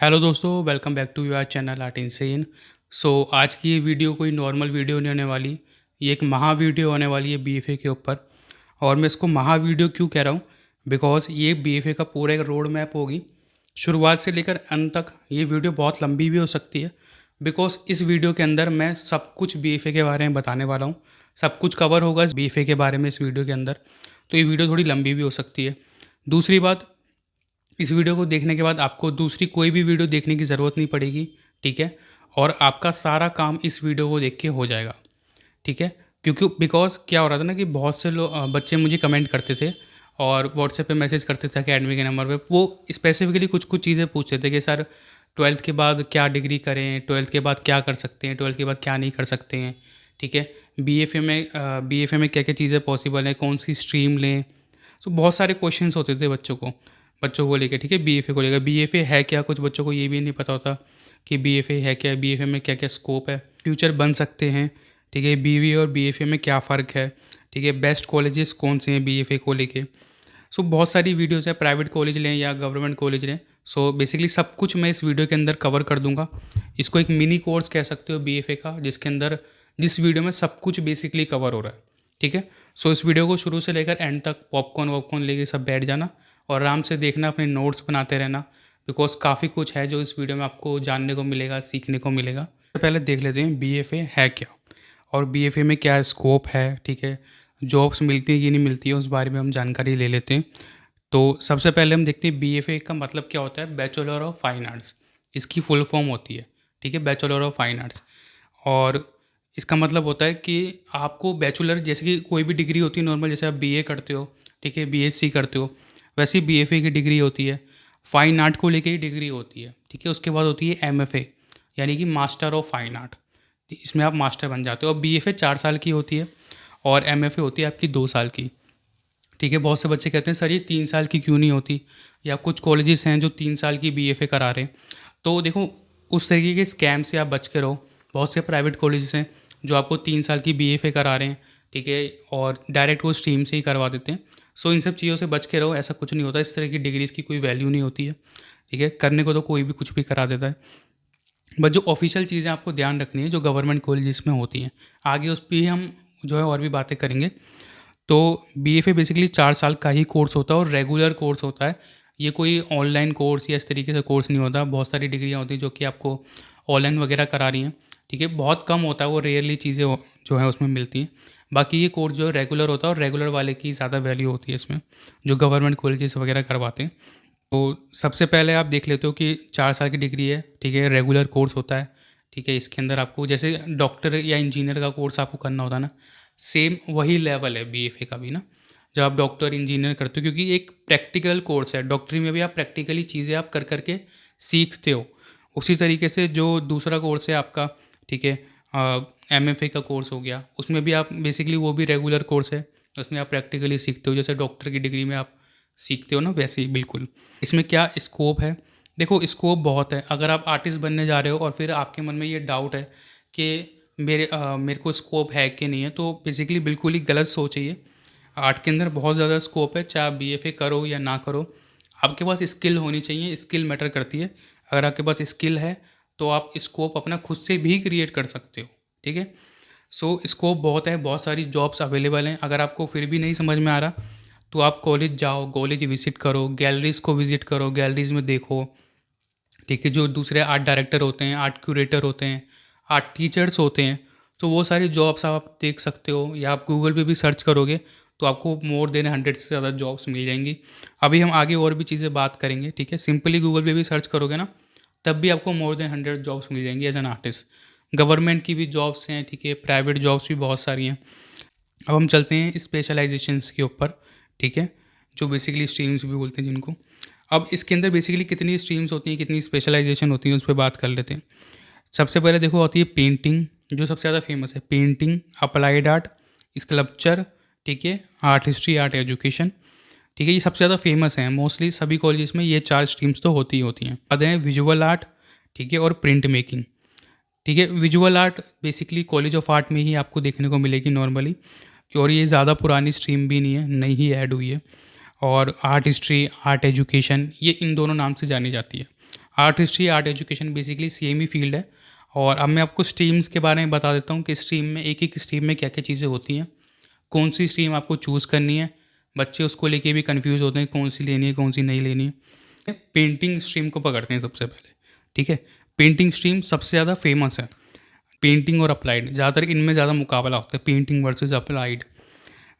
Hello दोस्तों, welcome back to your channel Art Insane. आज की ये वीडियो कोई नॉर्मल वीडियो नहीं होने वाली। ये एक महा वीडियो होने वाली है बीएफए के ऊपर। और मैं इसको महा वीडियो क्यों कह रहा हूँ, बिकॉज ये बीएफए का पूरा एक रोड मैप होगी, शुरुआत से लेकर अंत तक। ये वीडियो बहुत लंबी भी हो सकती है, बिकॉज इस वीडियो के अंदर मैं सब कुछ बीएफए के बारे में बताने वाला हूँ। सब कुछ कवर होगा इस बीएफए के बारे में इस वीडियो के अंदर। तो ये वीडियो थोड़ी लंबी भी हो सकती है। दूसरी बात, इस वीडियो को देखने के बाद आपको दूसरी कोई भी वीडियो देखने की ज़रूरत नहीं पड़ेगी, ठीक है। और आपका सारा काम इस वीडियो को देख के हो जाएगा, ठीक है। क्योंकि बिकॉज क्या हो रहा था ना कि बहुत से लोग बच्चे मुझे कमेंट करते थे और व्हाट्सएप पे मैसेज करते थे अकेडमी के नंबर पे। वो स्पेसिफिकली कुछ कुछ चीज़ें पूछते थे कि सर, ट्वेल्थ के बाद क्या डिग्री करें, ट्वेल्थ के बाद क्या कर सकते हैं, ट्वेल्थ के बाद क्या नहीं कर सकते हैं, ठीक है। बीएफए में क्या क्या चीज़ें पॉसिबल हैं, कौन सी स्ट्रीम लें। सो बहुत सारे क्वेश्चंस होते थे बच्चों को लेके, ठीक है। बीएफए को लेकर, बीएफए है क्या, कुछ बच्चों को ये भी नहीं पता होता कि बीएफए है क्या, बीएफए में क्या क्या स्कोप है, फ्यूचर बन सकते हैं, ठीक है। बीवी और बीएफए में क्या फ़र्क है, ठीक है। बेस्ट कॉलेजेस कौन से हैं बीएफए को लेके। सो बहुत सारी वीडियोज़ है, प्राइवेट कॉलेज लें या गवर्नमेंट कॉलेज लें। सो बेसिकली सब कुछ मैं इस वीडियो के अंदर कवर कर दूंगा। इसको एक मिनी कोर्स कह सकते हो बीएफए का, जिसके अंदर जिस वीडियो में सब कुछ बेसिकली कवर हो रहा है, ठीक है। सो इस वीडियो को शुरू से लेकर एंड तक पॉपकॉर्न वॉपकॉर्न लेके सब बैठ जाना और आराम से देखना, अपने नोट्स बनाते रहना, बिकॉज काफ़ी कुछ है जो इस वीडियो में आपको जानने को मिलेगा, सीखने को मिलेगा। तो पहले देख लेते हैं बीएफए है क्या और बीएफए में क्या स्कोप है, ठीक है। जॉब्स मिलती है कि नहीं मिलती है, उस बारे में हम जानकारी ले लेते हैं। तो सबसे पहले हम देखते हैं बीएफए का मतलब क्या होता है। बैचलर ऑफ फाइन आर्ट्स इसकी फुल फॉर्म होती है, ठीक है। Bachelor of fine arts. और इसका मतलब होता है कि आपको बैचलर, जैसे कि कोई भी डिग्री होती है नॉर्मल, जैसे आप बीए करते हो, ठीक है, बीएससी करते हो, वैसे ही बीएफए की डिग्री होती है। फाइन आर्ट को लेके ही डिग्री होती है, ठीक है। उसके बाद होती है एमएफए, यानी कि मास्टर ऑफ फाइन आर्ट। इसमें आप मास्टर बन जाते हो। और बीएफए 4 साल की होती है और एमएफए होती है आपकी 2 साल की, ठीक है। बहुत से बच्चे कहते हैं सर ये 3 साल की क्यों नहीं होती, या कुछ कॉलेजेस हैं जो 3 साल की बीएफए करा रहे हैं। तो देखो, उस तरीके के स्कैम से आप बच के रहो। बहुत से प्राइवेट कॉलेजेस हैं जो आपको 3 साल की बीएफए करा रहे हैं, ठीक है, और डायरेक्ट वो स्ट्रीम से ही करवा देते हैं। सो इन सब चीज़ों से बच के रहो, ऐसा कुछ नहीं होता। इस तरह की डिग्रीज़ की कोई वैल्यू नहीं होती है, ठीक है। करने को तो कोई भी कुछ भी करा देता है, बट जो ऑफिशियल चीज़ें आपको ध्यान रखनी है जो गवर्नमेंट कॉलेजेस में होती हैं, आगे उस पर हम जो है और भी बातें करेंगे। तो बीएफए बेसिकली 4 साल का ही कोर्स होता है और रेगुलर कोर्स होता है। ये कोई ऑनलाइन कोर्स या इस तरीके से कोर्स नहीं होता। बहुत सारी डिग्रियाँ होती हैं जो कि आपको ऑनलाइन वगैरह करा रही हैं, ठीक है। बहुत कम होता है, वो रेयरली चीज़ें जो है उसमें मिलती हैं। बाकी ये कोर्स जो है रेगुलर होता है और रेगुलर वाले की ज़्यादा वैल्यू होती है इसमें, जो गवर्नमेंट कॉलेजेस वगैरह करवाते हैं। तो सबसे पहले आप देख लेते हो कि 4 साल की डिग्री है, ठीक है, रेगुलर कोर्स होता है, ठीक है। इसके अंदर आपको जैसे डॉक्टर या इंजीनियर का कोर्स आपको करना होता है ना, सेम वही लेवल है बीएफए का भी ना। जब आप डॉक्टर इंजीनियर करते हो, क्योंकि एक प्रैक्टिकल कोर्स है, डॉक्टरी में भी आप प्रैक्टिकली चीज़ें आप कर करके सीखते हो। उसी तरीके से जो दूसरा कोर्स है आपका, ठीक है, एमएफए का कोर्स हो गया, उसमें भी आप बेसिकली, वो भी रेगुलर कोर्स है, उसमें आप प्रैक्टिकली सीखते हो। जैसे डॉक्टर की डिग्री में आप सीखते हो ना, वैसे ही बिल्कुल। इसमें क्या स्कोप है, देखो स्कोप बहुत है। अगर आप आर्टिस्ट बनने जा रहे हो और फिर आपके मन में ये डाउट है कि मेरे को स्कोप है कि नहीं है, तो बेसिकली बिल्कुल ही गलत सोच है ये। आर्ट के अंदर बहुत ज़्यादा स्कोप है, चाहे आप बीएफए करो या ना करो। आपके पास स्किल होनी चाहिए, स्किल मैटर करती है। अगर आपके पास स्किल है तो आप स्कोप अपना खुद से भी क्रिएट कर सकते हो, ठीक है। सो स्कोप बहुत है, बहुत सारी जॉब्स अवेलेबल हैं। अगर आपको फिर भी नहीं समझ में आ रहा तो आप कॉलेज जाओ, कॉलेज विजिट करो, गैलरीज़ को विजिट करो, गैलरीज़ में देखो, ठीक है। जो दूसरे आर्ट डायरेक्टर होते हैं, आर्ट क्यूरेटर होते हैं, आर्ट टीचर्स होते हैं, तो वो सारी जॉब्स आप देख सकते हो। या आप गूगल पे भी सर्च करोगे तो आपको मोर देन 100 से ज़्यादा जॉब्स मिल जाएंगी। अभी हम आगे और भी चीज़ें बात करेंगे, ठीक है। सिंपली गूगल पे भी सर्च करोगे ना, तब भी आपको मोर देन 100 जॉब्स मिल जाएंगी एज एन आर्टिस्ट। गवर्नमेंट की भी जॉब्स हैं, ठीक है, प्राइवेट जॉब्स भी बहुत सारी हैं। अब हम चलते हैं स्पेशलाइजेशंस के ऊपर, ठीक है, जो बेसिकली स्ट्रीम्स भी बोलते हैं जिनको। अब इसके अंदर बेसिकली कितनी स्ट्रीम्स होती हैं, कितनी स्पेशलाइजेशन होती है, उस पर बात कर लेते हैं। सबसे पहले देखो होती है पेंटिंग, जो सबसे ज़्यादा फेमस है। पेंटिंग, अप्लाइड आर्ट, स्कल्पचर, ठीक है, आर्ट हिस्ट्री, आर्ट एजुकेशन, ठीक है। ये सबसे ज़्यादा फेमस हैं। मोस्टली सभी कॉलेजेस में ये 4 स्ट्रीम्स तो होती ही होती हैं। बाद हैं विजुअल आर्ट, ठीक है, और प्रिंट मेकिंग, ठीक है। Visual art basically college of art में ही आपको देखने को मिलेगी नॉर्मली, और ये ज़्यादा पुरानी स्ट्रीम भी नहीं है, नई ही ऐड हुई है। और आर्ट हिस्ट्री, आर्ट एजुकेशन, ये इन दोनों नाम से जानी जाती है। Art history, art education basically same ही फील्ड है। और अब मैं आपको स्ट्रीम्स के बारे में बता देता हूँ कि स्ट्रीम में एक एक स्ट्रीम में क्या क्या चीज़ें होती हैं, कौन सी स्ट्रीम आपको चूज़ करनी है। बच्चे उसको लेके भी कंफ्यूज होते हैं कौन सी लेनी है कौन सी नहीं लेनी है। पेंटिंग स्ट्रीम को पकड़ते हैं सबसे पहले, ठीक है। पेंटिंग स्ट्रीम सबसे ज़्यादा फेमस है। पेंटिंग और अप्लाइड, ज़्यादातर इनमें ज़्यादा मुकाबला होता है, पेंटिंग वर्सेस अप्लाइड।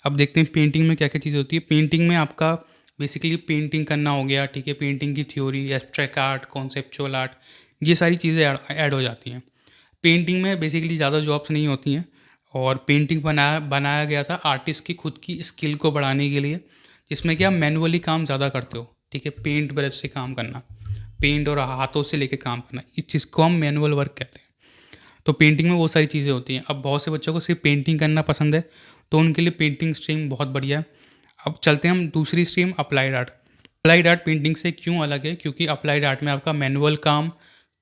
अब देखते हैं पेंटिंग में क्या क्या चीज़ होती है। पेंटिंग में आपका बेसिकली पेंटिंग करना हो गया, ठीक है। पेंटिंग की theory, abstract art, conceptual art, ये सारी चीज़ें ऐड हो जाती हैं। पेंटिंग में बेसिकली ज़्यादा जॉब्स नहीं होती हैं, और पेंटिंग बनाया बनाया गया था आर्टिस्ट की खुद की स्किल को बढ़ाने के लिए, जिसमें कि आप मैनुअली काम ज़्यादा करते हो, ठीक है। पेंट ब्रश से काम करना, पेंट और हाथों से लेके काम करना, इस चीज़ को हम मैनुअल वर्क कहते हैं। तो पेंटिंग में वो सारी चीज़ें होती हैं। अब बहुत से बच्चों को सिर्फ पेंटिंग करना पसंद है, तो उनके लिए पेंटिंग स्ट्रीम बहुत बढ़िया है। अब चलते हैं हम दूसरी stream applied art. Applied art painting से क्यों अलग है? क्योंकि अप्लाइड आर्ट में आपका मैनुअल काम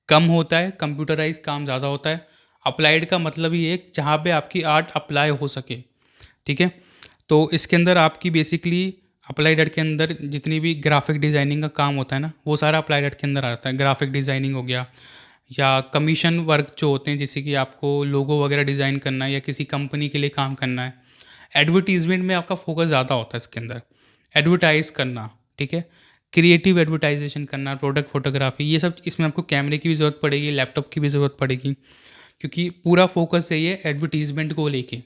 कम होता है, कंप्यूटराइज काम ज़्यादा होता है। अप्लाइड का मतलब ही एक जहाँ पे आपकी आर्ट अप्लाई हो सके, ठीक है। तो इसके अंदर आपकी बेसिकली अप्लाइड आर्ट के अंदर जितनी भी ग्राफिक डिज़ाइनिंग का काम होता है ना, वो सारा अप्लाइड आर्ट के अंदर आता है। ग्राफिक डिज़ाइनिंग हो गया, या कमीशन वर्क जो होते हैं, जैसे कि आपको लोगो वगैरह डिज़ाइन करना है या किसी कंपनी के लिए काम करना है। एडवर्टीज़मेंट में आपका फोकस ज़्यादा होता है इसके अंदर, एडवर्टाइज़ करना, ठीक है। क्रिएटिव एडवर्टाइजेशन करना, प्रोडक्ट फोटोग्राफी, ये सब इसमें आपको कैमरे की भी ज़रूरत पड़ेगी, लैपटॉप की भी ज़रूरत पड़ेगी, क्योंकि पूरा फोकस यही है एडवर्टीज़मेंट को लेके,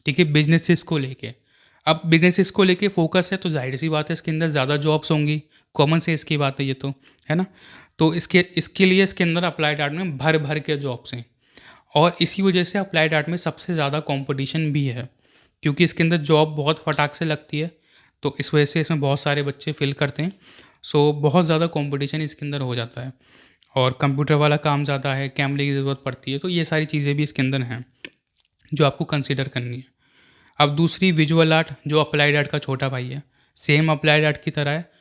ठीक है, बिजनेसेस को लेके। अब बिजनेसेस को लेके फोकस है तो जाहिर सी बात है इसके अंदर ज़्यादा जॉब्स होंगी, कॉमन सेंस की बात है ये तो, है ना। तो इसके इसके लिए इसके अंदर अप्लाइड आर्ट में भर भर के जॉब्स हैं, और इसी वजह से अप्लाइड आर्ट में सबसे ज़्यादा कंपटीशन भी है, क्योंकि इसके अंदर जॉब बहुत फटाक से लगती है। तो इस वजह से इसमें बहुत सारे बच्चे फिल करते हैं। सो बहुत ज़्यादा कंपटीशन इसके अंदर हो जाता है, और कंप्यूटर वाला काम ज़्यादा है, कैमरे की ज़रूरत पड़ती है, तो ये सारी चीज़ें भी इसके अंदर हैं जो आपको कंसिडर करनी है। अब दूसरी विजुअल आर्ट, जो अप्लाइड आर्ट का छोटा भाई है, सेम अप्लाइड आर्ट की तरह है।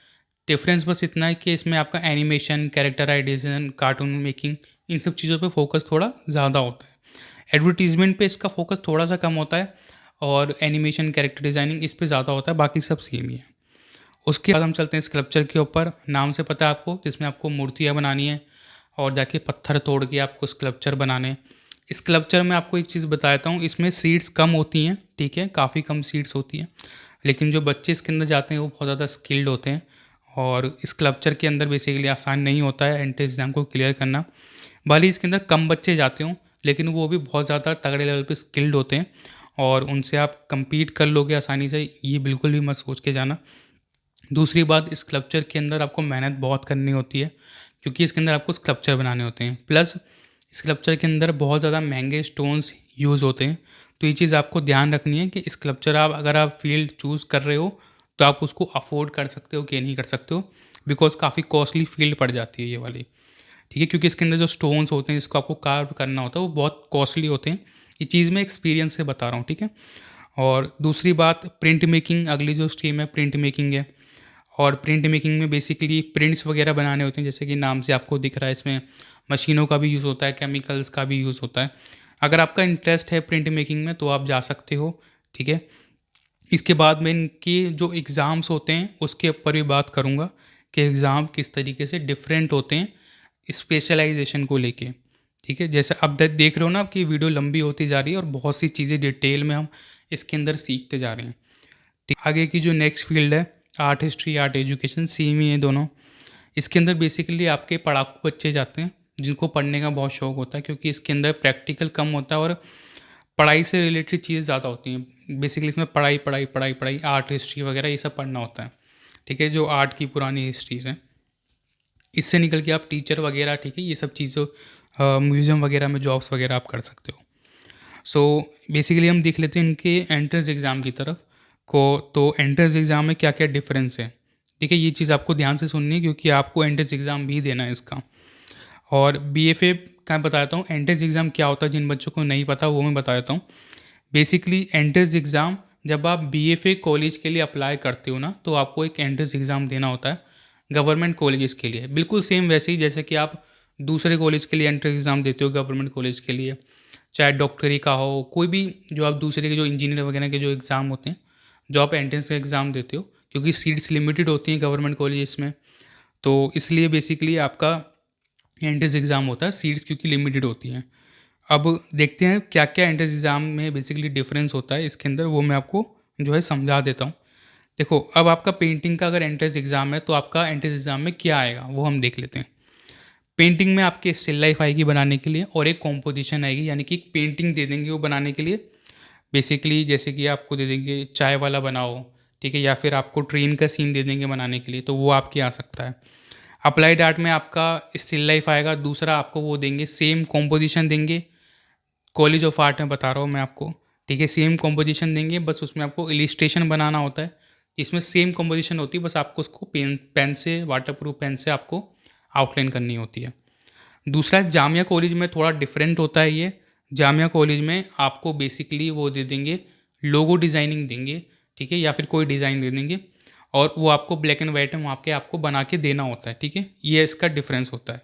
डिफरेंस बस इतना है कि इसमें आपका एनिमेशन, कैरेक्टराइजेशन, कार्टून मेकिंग, इन सब चीज़ों पे फोकस थोड़ा ज़्यादा होता है। एडवर्टीजमेंट पे इसका फोकस थोड़ा सा कम होता है, और एनिमेशन, कैरेक्टर डिज़ाइनिंग इस पे ज़्यादा होता है, बाकी सब सेम ही है। उसके बाद हम चलते हैं स्कल्पचर के ऊपर। नाम से पता है आपको, जिसमें आपको मूर्तियाँ बनानी है और जाके पत्थर तोड़ के आपको स्कल्पचर बनाने हैं। स्कल्पचर में आपको एक चीज़ बताता हूँ, इसमें सीट्स कम होती हैं, ठीक है, काफ़ी कम सीट्स होती हैं, लेकिन जो बच्चे इसके अंदर जाते हैं वो बहुत ज़्यादा स्किल्ड होते हैं। और स्कल्पचर के अंदर बेसिकली आसान नहीं होता है एंट्रेंस एग्ज़ाम को क्लियर करना। भले ही इसके अंदर कम बच्चे जाते हों, लेकिन वो भी बहुत ज़्यादा तगड़े लेवल पे स्किल्ड होते हैं, और उनसे आप compete कर लोगे आसानी से, ये बिल्कुल भी मत सोच के जाना। दूसरी बात, स्कल्पचर के अंदर आपको मेहनत बहुत करनी होती है, क्योंकि इसके अंदर आपको स्कल्पचर बनाने होते हैं। प्लस स्कल्पचर के अंदर बहुत ज़्यादा महंगे स्टोन्स यूज़ होते हैं। तो ये चीज़ आपको ध्यान रखनी है कि स्कल्पचर अगर आप फील्ड चूज़ कर रहे हो, तो आप उसको अफोर्ड कर सकते हो कि नहीं कर सकते हो, बिकॉज काफ़ी कॉस्टली फील्ड पड़ जाती है ये वाली, ठीक है। क्योंकि इसके अंदर जो स्टोन्स होते हैं जिसको आपको कार्व करना होता है वो बहुत कॉस्टली होते हैं। ये चीज़ मैं एक्सपीरियंस से बता रहा हूँ, ठीक है। और दूसरी बात, प्रिंट मेकिंग, अगली जो स्ट्रीम है प्रिंट मेकिंग है। और प्रिंट मेकिंग में बेसिकली प्रिंट्स वगैरह बनाने होते हैं, जैसे कि नाम से आपको दिख रहा है, इसमें मशीनों का भी यूज़ होता है, केमिकल्स का भी यूज़ होता है। अगर आपका इंटरेस्ट है प्रिंट मेकिंग में तो आप जा सकते हो, ठीक है। इसके बाद मैं इनके जो एग्ज़ाम्स होते हैं उसके ऊपर भी बात करूँगा कि एग्ज़ाम किस तरीके से डिफरेंट होते हैं स्पेशलाइजेशन को लेके, ठीक है। जैसे अब देख रहे हो ना, आपकी वीडियो लंबी होती जा रही है और बहुत सी चीज़ें डिटेल में हम इसके अंदर सीखते जा रहे हैं, ठीक। आगे की जो नेक्स्ट फील्ड है, art history, art education, same ही है दोनों। इसके अंदर बेसिकली आपके पढ़ाकू बच्चे जाते हैं जिनको पढ़ने का बहुत शौक होता है, क्योंकि इसके अंदर प्रैक्टिकल कम होता है और पढ़ाई से रिलेटेड चीज़ें ज़्यादा होती हैं। बेसिकली इसमें पढ़ाई पढ़ाई पढ़ाई पढ़ाई, आर्ट हिस्ट्री वगैरह ये सब पढ़ना होता है, ठीक है, जो आर्ट की पुरानी हिस्ट्रीज़ हैं। इससे निकल के आप टीचर वगैरह, ठीक है, ये सब चीज़ों म्यूज़ियम वगैरह में जॉब्स वगैरह आप कर सकते हो। सो बेसिकली हम देख लेते हैं इनके एंट्रेंस एग्ज़ाम की तरफ को। तो एंट्रेंस एग्ज़ाम में क्या क्या डिफरेंस है, ठीक है, ये चीज़ आपको ध्यान से सुननी है, क्योंकि आपको एंट्रेंस एग्ज़ाम भी देना है इसका। और बीएफए का बताता हूँ एंट्रेंस एग्ज़ाम क्या होता है, जिन बच्चों को नहीं पता वो मैं बता देता हूँ। बेसिकली एंट्रेंस एग्ज़ाम, जब आप बीएफए कॉलेज के लिए अप्लाई करते हो ना, तो आपको एक एंट्रेंस एग्ज़ाम देना होता है गवर्नमेंट कॉलेजेस के लिए, बिल्कुल सेम वैसे ही जैसे कि आप दूसरे कॉलेज के लिए एंट्रेंस एग्ज़ाम देते हो गवर्नमेंट कॉलेज के लिए, चाहे डॉक्टरी का हो, कोई भी जो आप दूसरे के जो इंजीनियर वगैरह के जो एग्ज़ाम होते हैं, जो आप एंट्रेंस का एग्ज़ाम देते हो, क्योंकि सीट्स लिमिटेड होती हैं गवर्नमेंट कॉलेजेस में। तो इसलिए बेसिकली आपका एंट्रेंस एग्ज़ाम होता है, सीट्स क्योंकि लिमिटेड होती हैं। अब देखते हैं क्या क्या एंट्रेंस एग्ज़ाम में बेसिकली डिफरेंस होता है इसके अंदर, वो मैं आपको जो है समझा देता हूँ। देखो, अब आपका पेंटिंग का अगर एंट्रेंस एग्ज़ाम है तो आपका एंट्रेंस एग्ज़ाम में क्या आएगा वो हम देख लेते हैं। पेंटिंग में आपके स्टिल लाइफ आएगी बनाने के लिए, और एक कॉम्पोजिशन आएगी, यानी कि एक पेंटिंग दे देंगे वो बनाने के लिए। बेसिकली जैसे कि आपको दे देंगे चाय वाला बनाओ, ठीक है, या फिर आपको ट्रेन का सीन दे देंगे बनाने के लिए, तो वो आपके आ सकता है। अप्लाइड आर्ट में आपका स्टिल लाइफ आएगा। दूसरा आपको वो देंगे, सेम कॉम्पोजिशन देंगे। कॉलेज ऑफ आर्ट में बता रहा हूँ मैं आपको, ठीक है, सेम कॉम्पोजिशन देंगे, बस उसमें आपको इलिस्ट्रेशन बनाना होता है। इसमें सेम कॉम्पोजिशन होती है, बस आपको उसको पेन पेन से, वाटर प्रूफ पेन से आपको आउटलाइन करनी होती है। दूसरा जामिया कॉलेज में थोड़ा डिफरेंट होता है ये। जामिया कॉलेज में आपको बेसिकली वो दे देंगे, लोगो डिज़ाइनिंग देंगे, ठीक है, या फिर कोई डिज़ाइन दे देंगे, और वो आपको ब्लैक एंड वाइट में वहाँ के आपको बना के देना होता है, ठीक है। ये इसका डिफरेंस होता है।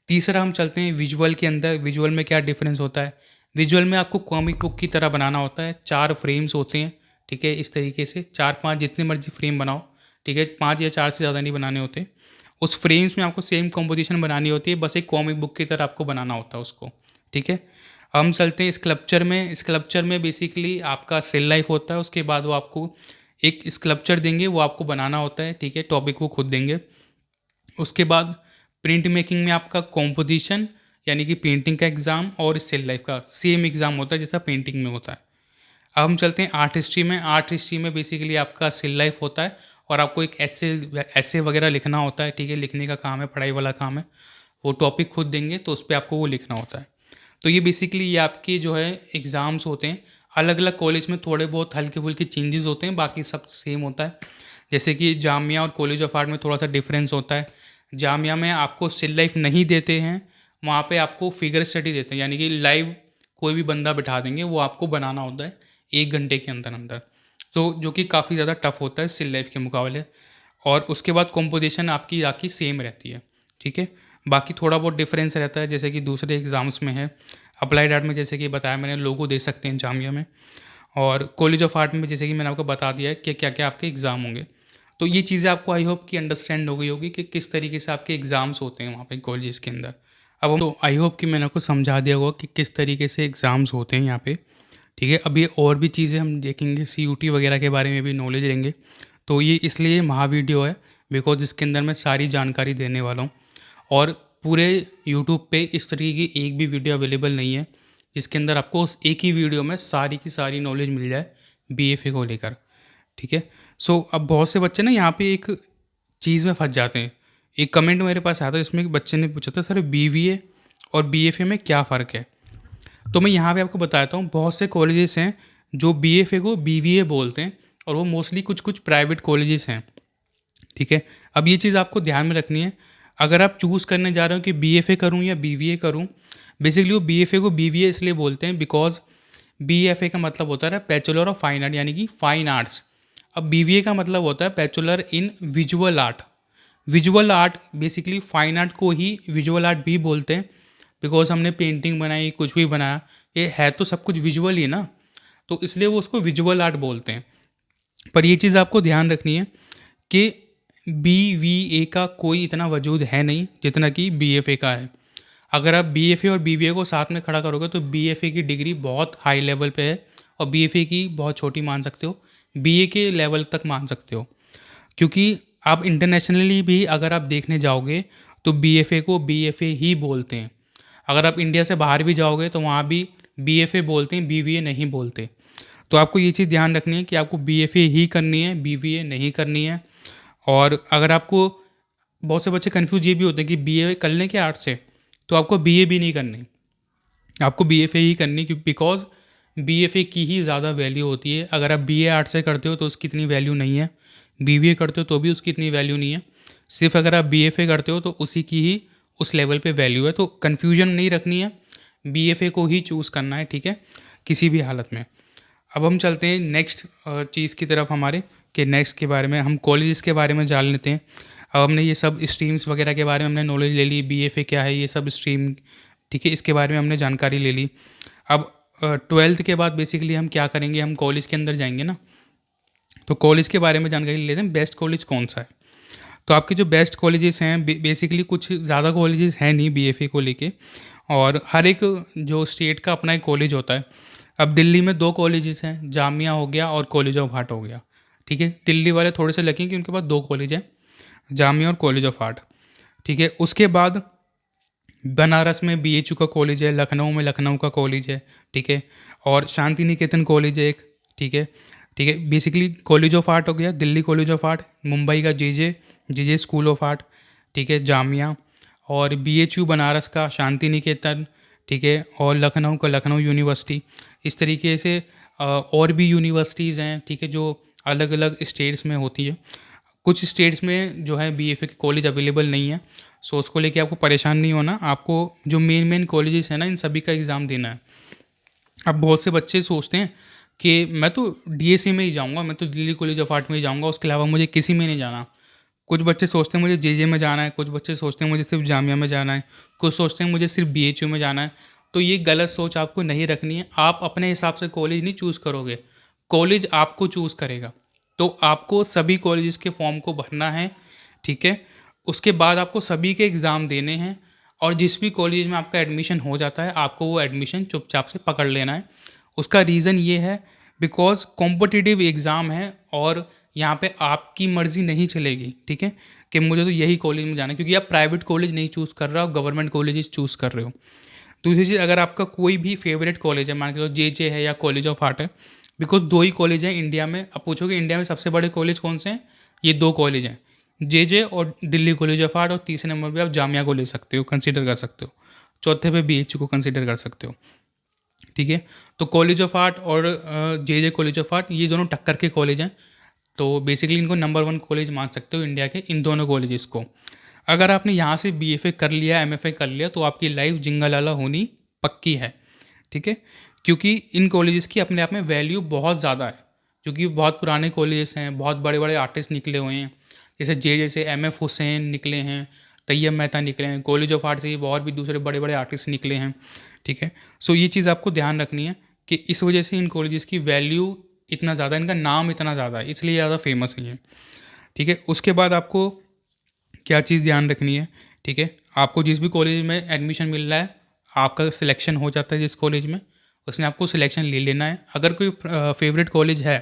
तीसरा हम चलते हैं विजुअल के अंदर। विजुअल में क्या डिफरेंस होता है? विजुअल में आपको कॉमिक बुक की तरह बनाना होता है। 4 फ्रेम्स होते हैं, ठीक है, इस तरीके से 4-5 जितने मर्जी फ्रेम बनाओ, ठीक है, 5 या 4 से ज़्यादा नहीं बनाने होते। उस फ्रेम्स में आपको सेम कॉम्पोजिशन बनानी होती है, बस एक कॉमिक बुक की तरह आपको बनाना होता है उसको, ठीक है। हम चलते हैं स्कल्पचर में। स्कल्पचर में बेसिकली आपका स्टिल लाइफ होता है, उसके बाद वो आपको एक स्कल्पचर देंगे, वो आपको बनाना होता है, ठीक है, टॉपिक वो खुद देंगे। उसके बाद प्रिंट मेकिंग में आपका कॉम्पोजिशन, यानी कि पेंटिंग का एग्ज़ाम, और स्टिल लाइफ का सेम एग्ज़ाम होता है जैसा पेंटिंग में होता है। अब हम चलते हैं आर्ट हिस्ट्री में। आर्ट हिस्ट्री में बेसिकली आपका स्टिल लाइफ होता है, और आपको एक ऐसे ऐसे वगैरह लिखना होता है, ठीक है, लिखने का काम है, पढ़ाई वाला काम है। वो टॉपिक खुद देंगे, तो उस पर आपको वो लिखना होता है। तो ये बेसिकली ये आपके जो है एग्ज़ाम्स होते हैं। अलग अलग कॉलेज में थोड़े बहुत हल्के फुल्के चेंजेस होते हैं, बाकी सब सेम होता है। जैसे कि जामिया और कॉलेज ऑफ आर्ट में थोड़ा सा डिफरेंस होता है। जामिया में आपको स्टिल लाइफ नहीं देते हैं, वहाँ पे आपको फिगर स्टडी देते हैं, यानी कि लाइव कोई भी बंदा बिठा देंगे, वो आपको बनाना होता है 1 घंटे के अंदर अंदर। तो जो कि काफ़ी ज़्यादा टफ होता है स्टिल लाइफ के मुकाबले। और उसके बाद कंपोजिशन आपकी आकी सेम रहती है, ठीक है। बाकी थोड़ा बहुत डिफरेंस रहता है, जैसे कि दूसरे एग्ज़ाम्स में है। अप्लाइड आर्ट में जैसे कि बताया मैंने, लोगो दे सकते हैं जामिया में, और कॉलेज ऑफ आर्ट में जैसे कि मैंने आपको बता दिया है कि क्या क्या आपके एग्ज़ाम होंगे। तो ये चीज़ें आपको आई होप कि अंडरस्टैंड हो गई होगी कि किस तरीके से आपके एग्ज़ाम्स होते हैं वहाँ पे कॉलेजेस के अंदर। अब हम तो आई होप कि मैंने आपको समझा दिया होगा कि किस तरीके से एग्ज़ाम्स होते हैं यहाँ पे, ठीक है। अभी और भी चीज़ें हम देखेंगे, सीयूटी वगैरह के बारे में भी नॉलेज लेंगे। तो ये इसलिए महावीडियो है, बिकॉज इसके अंदर मैं सारी जानकारी देने वाला हूँ। और पूरे यूट्यूब पे इस तरीके की एक भी वीडियो अवेलेबल नहीं है जिसके अंदर आपको उस एक ही वीडियो में सारी की सारी नॉलेज मिल जाए बीएफए को लेकर, ठीक है। सो अब बहुत से बच्चे ना यहाँ पे एक चीज़ में फंस जाते हैं। एक कमेंट मेरे पास आया था, इसमें एक बच्चे ने पूछा था, सर बीवीए और बीएफए में क्या फ़र्क है? तो मैं यहाँ पे आपको बताता हूँ, बहुत से कॉलेजेस हैं जो बीएफए को बीवीए बोलते हैं, और वो मोस्टली कुछ कुछ प्राइवेट कॉलेजेस हैं, ठीक है। अब ये चीज़ आपको ध्यान में रखनी है। अगर आप चूज़ करने जा रहे हो कि बीएफए करूँ या बीवीए करूँ, बेसिकली वो बीएफए को बीवीए इसलिए बोलते हैं बिकॉज बीएफए का मतलब होता है बैचलर ऑफ फाइन आर्ट, यानी कि फाइन आर्ट्स। अब बीवीए का मतलब होता है bachelor in visual art. Visual art basically fine art को ही विजुअल आर्ट भी बोलते हैं, बिकॉज हमने पेंटिंग बनाई, कुछ भी बनाया, ये है तो सब कुछ विजुअल ही ना, तो इसलिए वो उसको विजुअल आर्ट बोलते हैं। पर ये चीज़ आपको ध्यान रखनी है कि बी वी ए का कोई इतना वजूद है नहीं जितना कि बी एफ ए का है। अगर आप बी एफ ए और बी बी ए को साथ में खड़ा करोगे तो बी एफ ए की डिग्री बहुत हाई लेवल पे है, और बी एफ ए की बहुत छोटी मान सकते हो, बी ए के लेवल तक मान सकते हो। क्योंकि आप इंटरनेशनली भी अगर आप देखने जाओगे तो बी एफ ए को बी एफ ए ही बोलते हैं। अगर आप इंडिया से बाहर भी जाओगे तो वहाँ भी बी एफ ए बोलते हैं, बी वी ए नहीं बोलते। तो आपको ये चीज़ ध्यान रखनी है कि आपको बी एफ ए ही करनी है, बी वी ए नहीं करनी है। और अगर आपको, बहुत से बच्चे कन्फ्यूज ये भी होते हैं कि बीए कर लें क्या आर्ट से, तो आपको बीए भी नहीं करनी, आपको बीएफए ही करनी, क्योंकि बिकॉज बीएफए की ही ज़्यादा वैल्यू होती है। अगर आप बीए आर्ट से करते हो तो उसकी इतनी वैल्यू नहीं है, बीवीए करते हो तो भी उसकी इतनी वैल्यू नहीं है। सिर्फ अगर आप बीएफए करते हो तो उसी की ही उस लेवल पे वैल्यू है। तो कन्फ्यूजन नहीं रखनी है, बीएफए को ही चूज़ करना है, ठीक है, किसी भी हालत में। अब हम चलते हैं नेक्स्ट चीज़ की तरफ हमारे, कि नेक्स्ट के बारे में हम कॉलेजेस के बारे में जान लेते हैं। अब हमने ये सब स्ट्रीम्स वगैरह के बारे में हमने नॉलेज ले ली, बीएफए क्या है, ये सब स्ट्रीम, ठीक है, इसके बारे में हमने जानकारी ले ली। अब 12th के बाद बेसिकली हम क्या करेंगे, हम कॉलेज के अंदर जाएंगे ना, तो कॉलेज के बारे में जानकारी ले लेते हैं, बेस्ट कॉलेज कौन सा है। तो आपके जो बेस्ट कॉलेजेस हैं, बेसिकली कुछ ज़्यादा कॉलेजेस हैं नहीं बीएफए को लेके, और हर एक जो स्टेट का अपना एक कॉलेज होता है। अब दिल्ली में 2 कॉलेजेस हैं, जामिया हो गया और कॉलेज ऑफ आर्ट हो गया, ठीक है। दिल्ली वाले थोड़े से लकी हैं कि उनके पास 2 कॉलेज हैं, जामिया और कॉलेज ऑफ आर्ट, ठीक है। उसके बाद बनारस में बीएचयू का कॉलेज है, लखनऊ में लखनऊ का कॉलेज है, ठीक है, और शांति निकेतन कॉलेज है एक, ठीक है। ठीक है, बेसिकली कॉलेज ऑफ आर्ट हो गया, Delhi college of art, Mumbai का जेजे स्कूल ऑफ आर्ट, ठीक है, जामिया, और बीएचयू बनारस का शांति निकेतन, ठीक है, और लखनऊ का लखनऊ यूनिवर्सिटी। इस तरीके से और भी यूनिवर्सिटीज़ हैं, ठीक है, जो अलग अलग स्टेट्स में होती है। कुछ स्टेट्स में जो है बीएफए के कॉलेज अवेलेबल नहीं है, सो उसको लेके आपको परेशान नहीं होना। आपको जो मेन मेन कॉलेजेस हैं ना, इन सभी का एग्ज़ाम देना है। अब बहुत से बच्चे सोचते हैं कि मैं तो डीएसए में ही जाऊंगा, मैं तो दिल्ली कॉलेज ऑफ आर्ट में ही जाऊंगा, उसके अलावा मुझे किसी में नहीं जाना। कुछ बच्चे सोचते हैं मुझे जेजे में जाना है, कुछ बच्चे सोचते हैं मुझे सिर्फ जामिया में जाना है, कुछ सोचते हैं मुझे सिर्फ बीएचयू में जाना है। तो ये गलत सोच आपको नहीं रखनी है। आप अपने हिसाब से कॉलेज नहीं चूज़ करोगे, कॉलेज आपको चूज़ करेगा। तो आपको सभी कॉलेजेस के फॉर्म को भरना है, ठीक है। उसके बाद आपको सभी के एग्ज़ाम देने हैं, और जिस भी कॉलेज में आपका एडमिशन हो जाता है, आपको वो एडमिशन चुपचाप से पकड़ लेना है। उसका रीज़न ये है, बिकॉज़ कॉम्पिटिटिव एग्ज़ाम है, और यहाँ पे आपकी मर्ज़ी नहीं चलेगी, ठीक है, कि मुझे तो यही कॉलेज में जाना है, क्योंकि आप प्राइवेट कॉलेज नहीं चूज़ कर रहे हो, गवर्नमेंट कॉलेजेस चूज़ कर रहे हो। दूसरी चीज़, अगर आपका कोई भी फेवरेट कॉलेज है, मान के चलो जेजे है या कॉलेज ऑफ आर्ट है, बिकॉज 2 ही कॉलेज हैं इंडिया में। अब पूछोगे इंडिया में सबसे बड़े कॉलेज कौन से हैं, ये 2 कॉलेज हैं, जेजे और दिल्ली कॉलेज ऑफ आर्ट, और तीसरे नंबर पे आप जामिया को ले सकते हो, कंसीडर कर सकते हो, चौथे पे बीएचयू को कंसीडर कर सकते हो, ठीक है। तो कॉलेज ऑफ आर्ट और जेजे कॉलेज ऑफ आर्ट, ये दोनों टक्कर के कॉलेज हैं। तो बेसिकली इनको नंबर 1 कॉलेज मान सकते हो इंडिया के, इन दोनों कॉलेजेस को। अगर आपने यहाँ से बीएफए कर लिया, एमएफए कर लिया, तो आपकी लाइफ जिंगालाला होनी पक्की है, ठीक है। क्योंकि इन कॉलेजेस की अपने आप में वैल्यू बहुत ज़्यादा है, क्योंकि बहुत पुराने कॉलेजेस हैं, बहुत बड़े बड़े आर्टिस्ट निकले हुए हैं। जैसे जैसे एम एफ हुसैन निकले हैं, तैयब मेहता निकले हैं, कॉलेज ऑफ आर्ट से ही और भी दूसरे बड़े बड़े आर्टिस्ट निकले हैं, ठीक है। सो ये चीज़ आपको ध्यान रखनी है कि इस वजह से इन कॉलेजेस की वैल्यू इतना ज़्यादा, इनका नाम इतना ज़्यादा है, इसलिए ज़्यादा फेमस है ये, ठीक है। उसके बाद आपको क्या चीज़ ध्यान रखनी है, ठीक है, आपको जिस भी कॉलेज में एडमिशन मिल रहा है, आपका सिलेक्शन हो जाता है जिस कॉलेज में, उसमें आपको सिलेक्शन ले लेना है। अगर कोई फेवरेट कॉलेज है,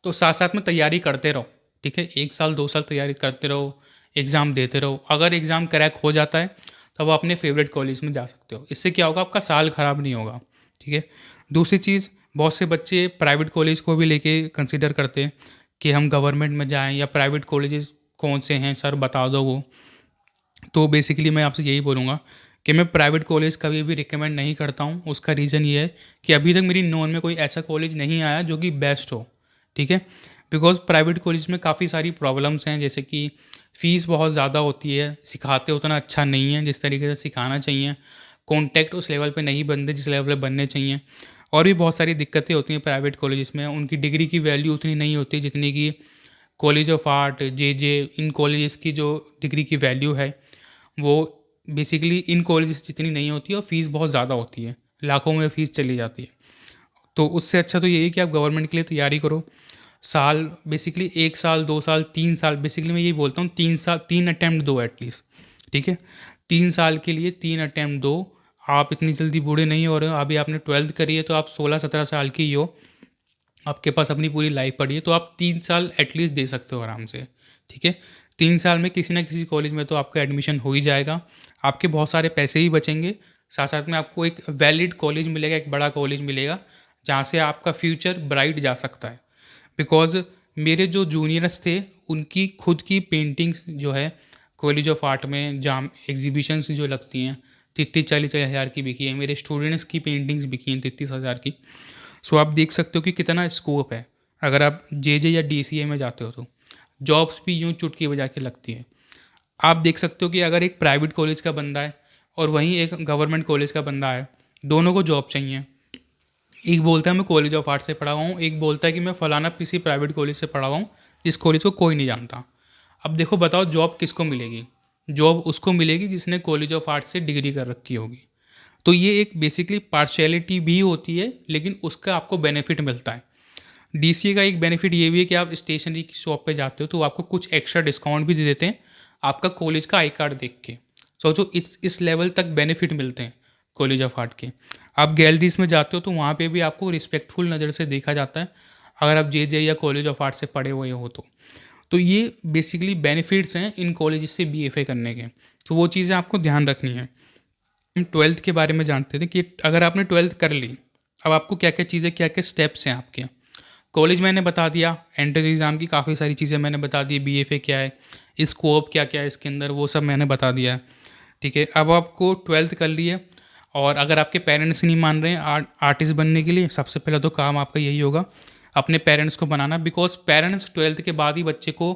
तो साथ साथ में तैयारी करते रहो, ठीक है। 1 साल 2 साल तैयारी करते रहो, एग्ज़ाम देते रहो। अगर एग्ज़ाम क्रैक हो जाता है, तब आप अपने फेवरेट कॉलेज में जा सकते हो। इससे क्या होगा, आपका साल ख़राब नहीं होगा, ठीक है। दूसरी चीज़, बहुत से बच्चे प्राइवेट कॉलेज को भी लेके कंसिडर करते हैं कि हम गवर्नमेंट में जाएं, या प्राइवेट कॉलेजेस कौन से हैं सर बता दो वो। तो बेसिकली मैं आपसे यही बोलूँगा कि मैं प्राइवेट कॉलेज कभी भी रिकमेंड नहीं करता हूँ। उसका रीज़न ये है कि अभी तक मेरी नोन में कोई ऐसा कॉलेज नहीं आया जो कि बेस्ट हो, ठीक है। बिकॉज़ प्राइवेट कॉलेज में काफ़ी सारी प्रॉब्लम्स हैं, जैसे कि फ़ीस बहुत ज़्यादा होती है, सिखाते उतना अच्छा नहीं है जिस तरीके से सिखाना चाहिए, कॉन्टैक्ट उस लेवल पे नहीं बनते जिस लेवल पे बनने चाहिए, और भी बहुत सारी दिक्कतें होती हैं प्राइवेट कॉलेजेस में। उनकी डिग्री की वैल्यू उतनी नहीं होती जितनी कि college of art, JJ, in colleges की जो डिग्री की वैल्यू है, वो बेसिकली इन कॉलेजेस जितनी नहीं होती है, और फ़ीस बहुत ज़्यादा होती है, लाखों में फ़ीस चली जाती है। तो उससे अच्छा तो यही है कि आप गवर्नमेंट के लिए तैयारी करो। साल बेसिकली 1 साल 2 साल 3 साल, बेसिकली मैं यही बोलता हूँ, 3 साल 3 अटैम्प्ट दो एटलीस्ट, ठीक है। 3 साल के लिए 3 अटैम्प्ट दो। आप इतनी जल्दी बूढ़े नहीं हो रहे हो, अभी आपने 12th करी है, तो आप 16-17 साल की ही हो, आपके पास अपनी पूरी लाइफ पड़ी है, तो आप 3 साल एटलीस्ट दे सकते हो आराम से, ठीक है। 3 साल में किसी ना किसी कॉलेज में तो आपका एडमिशन हो ही जाएगा, आपके बहुत सारे पैसे ही बचेंगे, साथ साथ में आपको एक वैलिड कॉलेज मिलेगा, एक बड़ा कॉलेज मिलेगा, जहाँ से आपका फ्यूचर ब्राइट जा सकता है। बिकॉज़ मेरे जो जूनियर्स थे, उनकी खुद की पेंटिंग्स जो है कॉलेज ऑफ आर्ट में जाम एग्जीबिशंस जो लगती हैं, 30-40 हज़ार की बिकी है। मेरे स्टूडेंट्स की पेंटिंग्स बिकी हैं 33,000 की। सो आप देख सकते हो कि कितना स्कोप है। अगर आप जेजे या डीसीए में जाते हो, तो जॉब्स भी यूँ चुटकी बजा के लगती है। आप देख सकते हो कि अगर एक प्राइवेट कॉलेज का बंदा है और वहीं एक गवर्नमेंट कॉलेज का बंदा है, दोनों को जॉब चाहिए। एक बोलता है मैं कॉलेज ऑफ आर्ट से पढ़ा हुआ हूँ, एक बोलता है कि मैं फलाना किसी प्राइवेट कॉलेज से पढ़ा हुआ हूँ, जिस कॉलेज को कोई नहीं जानता। अब देखो, बताओ जॉब किसको मिलेगी? जॉब उसको मिलेगी जिसने कॉलेज ऑफ आर्ट से डिग्री कर रखी होगी। तो ये एक बेसिकली पार्शियलिटी भी होती है, लेकिन उसका आपको बेनिफिट मिलता है। डीसीए का एक बेनिफिट ये भी है कि आप स्टेशनरी की शॉप पे जाते हो, तो आपको कुछ एक्स्ट्रा डिस्काउंट भी दे देते हैं, आपका कॉलेज का आई कार्ड देख के। सोचो इस लेवल तक बेनिफिट मिलते हैं कॉलेज ऑफ आर्ट के। आप गैलरीज में जाते हो तो वहाँ पे भी आपको रिस्पेक्टफुल नज़र से देखा जाता है, अगर आप जे या कॉलेज ऑफ आर्ट से पढ़े हुए हो तो ये बेसिकली बेनिफिट्स हैं इन कॉलेज से बीएफए करने के। तो वो चीज़ें आपको ध्यान रखनी है। हम ट्वेल्थ के बारे में जानते थे कि अगर आपने ट्वेल्थ कर ली, अब आपको क्या क्या चीज़ें, क्या क्या स्टेप्स हैं आपके। कॉलेज मैंने बता दिया, एंट्रेंस एग्ज़ाम की काफ़ी सारी चीज़ें मैंने बता दी, बीएफए क्या है, स्कोप क्या क्या है इसके अंदर, वो सब मैंने बता दिया है। ठीक है, अब आपको ट्वेल्थ कर ली है और अगर आपके पेरेंट्स नहीं मान रहे हैं आर्टिस्ट बनने के लिए, सबसे पहले तो काम आपका यही होगा अपने पेरेंट्स को बनाना। बिकॉज पेरेंट्स ट्वेल्थ के बाद ही बच्चे को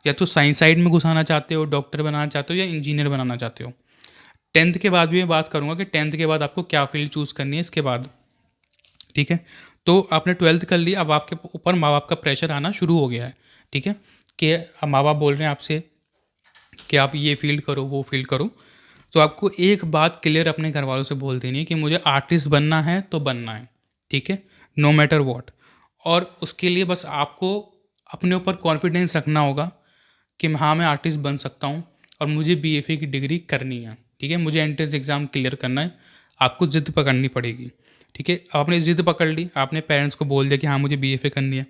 या तो साइंस साइड में घुसाना चाहते हो, डॉक्टर बनाना चाहते हो या इंजीनियर बनाना चाहते हो। टेंथ के बाद भी मैं बात करूँगा कि टेंथ के बाद आपको क्या फील्ड चूज़ करनी है इसके बाद। ठीक है, तो आपने ट्वेल्थ कर ली, अब आपके ऊपर माँ बाप का प्रेशर आना शुरू हो गया है। ठीक है, कि अब माँ बाप बोल रहे हैं आपसे कि आप ये फील्ड करो, वो फील्ड करो। तो आपको एक बात क्लियर अपने घर वालों से बोल देनी है कि मुझे आर्टिस्ट बनना है तो बनना है। ठीक है, नो मैटर वॉट। और उसके लिए बस आपको अपने ऊपर कॉन्फिडेंस रखना होगा कि हाँ, मैं आर्टिस्ट बन सकता हूँ और मुझे बीएफए की डिग्री करनी है। ठीक है, मुझे एंट्रेंस एग्ज़ाम क्लियर करना है। आपको ज़िद पकड़नी पड़ेगी। ठीक है, आपने ज़िद पकड़ ली, आपने पेरेंट्स को बोल दिया कि हाँ, मुझे बीएफए करनी है।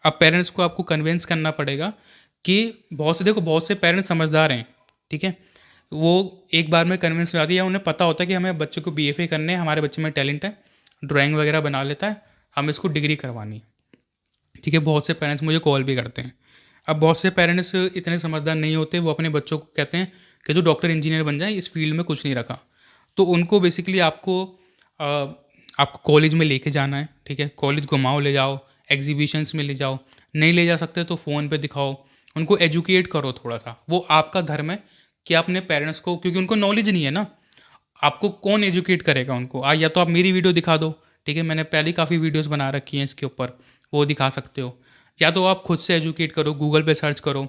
अब पेरेंट्स को आपको कन्विंस करना पड़ेगा कि बहुत से पेरेंट्स समझदार हैं। ठीक है, वो एक बार में कन्विंस हो जाती है, उन्हें पता होता है कि हमें बच्चे को बीएफए करने हैं, हमारे बच्चे में टैलेंट है, ड्राइंग वगैरह बना लेता है, हमें इसको डिग्री करवानी है। ठीक है, बहुत से पेरेंट्स मुझे कॉल भी करते हैं। अब बहुत से पेरेंट्स इतने समझदार नहीं होते, वो अपने बच्चों को कहते हैं कि जो डॉक्टर इंजीनियर बन जाए, इस फील्ड में कुछ नहीं रखा। तो उनको बेसिकली अ, आपको कॉलेज में लेके जाना है। ठीक है, कॉलेज घुमाओ, ले जाओ, एग्जीबिशंस में ले जाओ, नहीं ले जा सकते तो फ़ोन पे दिखाओ, उनको एजुकेट करो थोड़ा सा। वो आपका धर्म है कि अपने पेरेंट्स को, क्योंकि उनको नॉलेज नहीं है ना, आपको कौन एजुकेट करेगा उनको। या तो आप मेरी वीडियो दिखा दो। ठीक है, मैंने पहले काफ़ी वीडियोस बना रखी हैं इसके ऊपर, वो दिखा सकते हो। या तो आप खुद से एजुकेट करो, गूगल पे सर्च करो,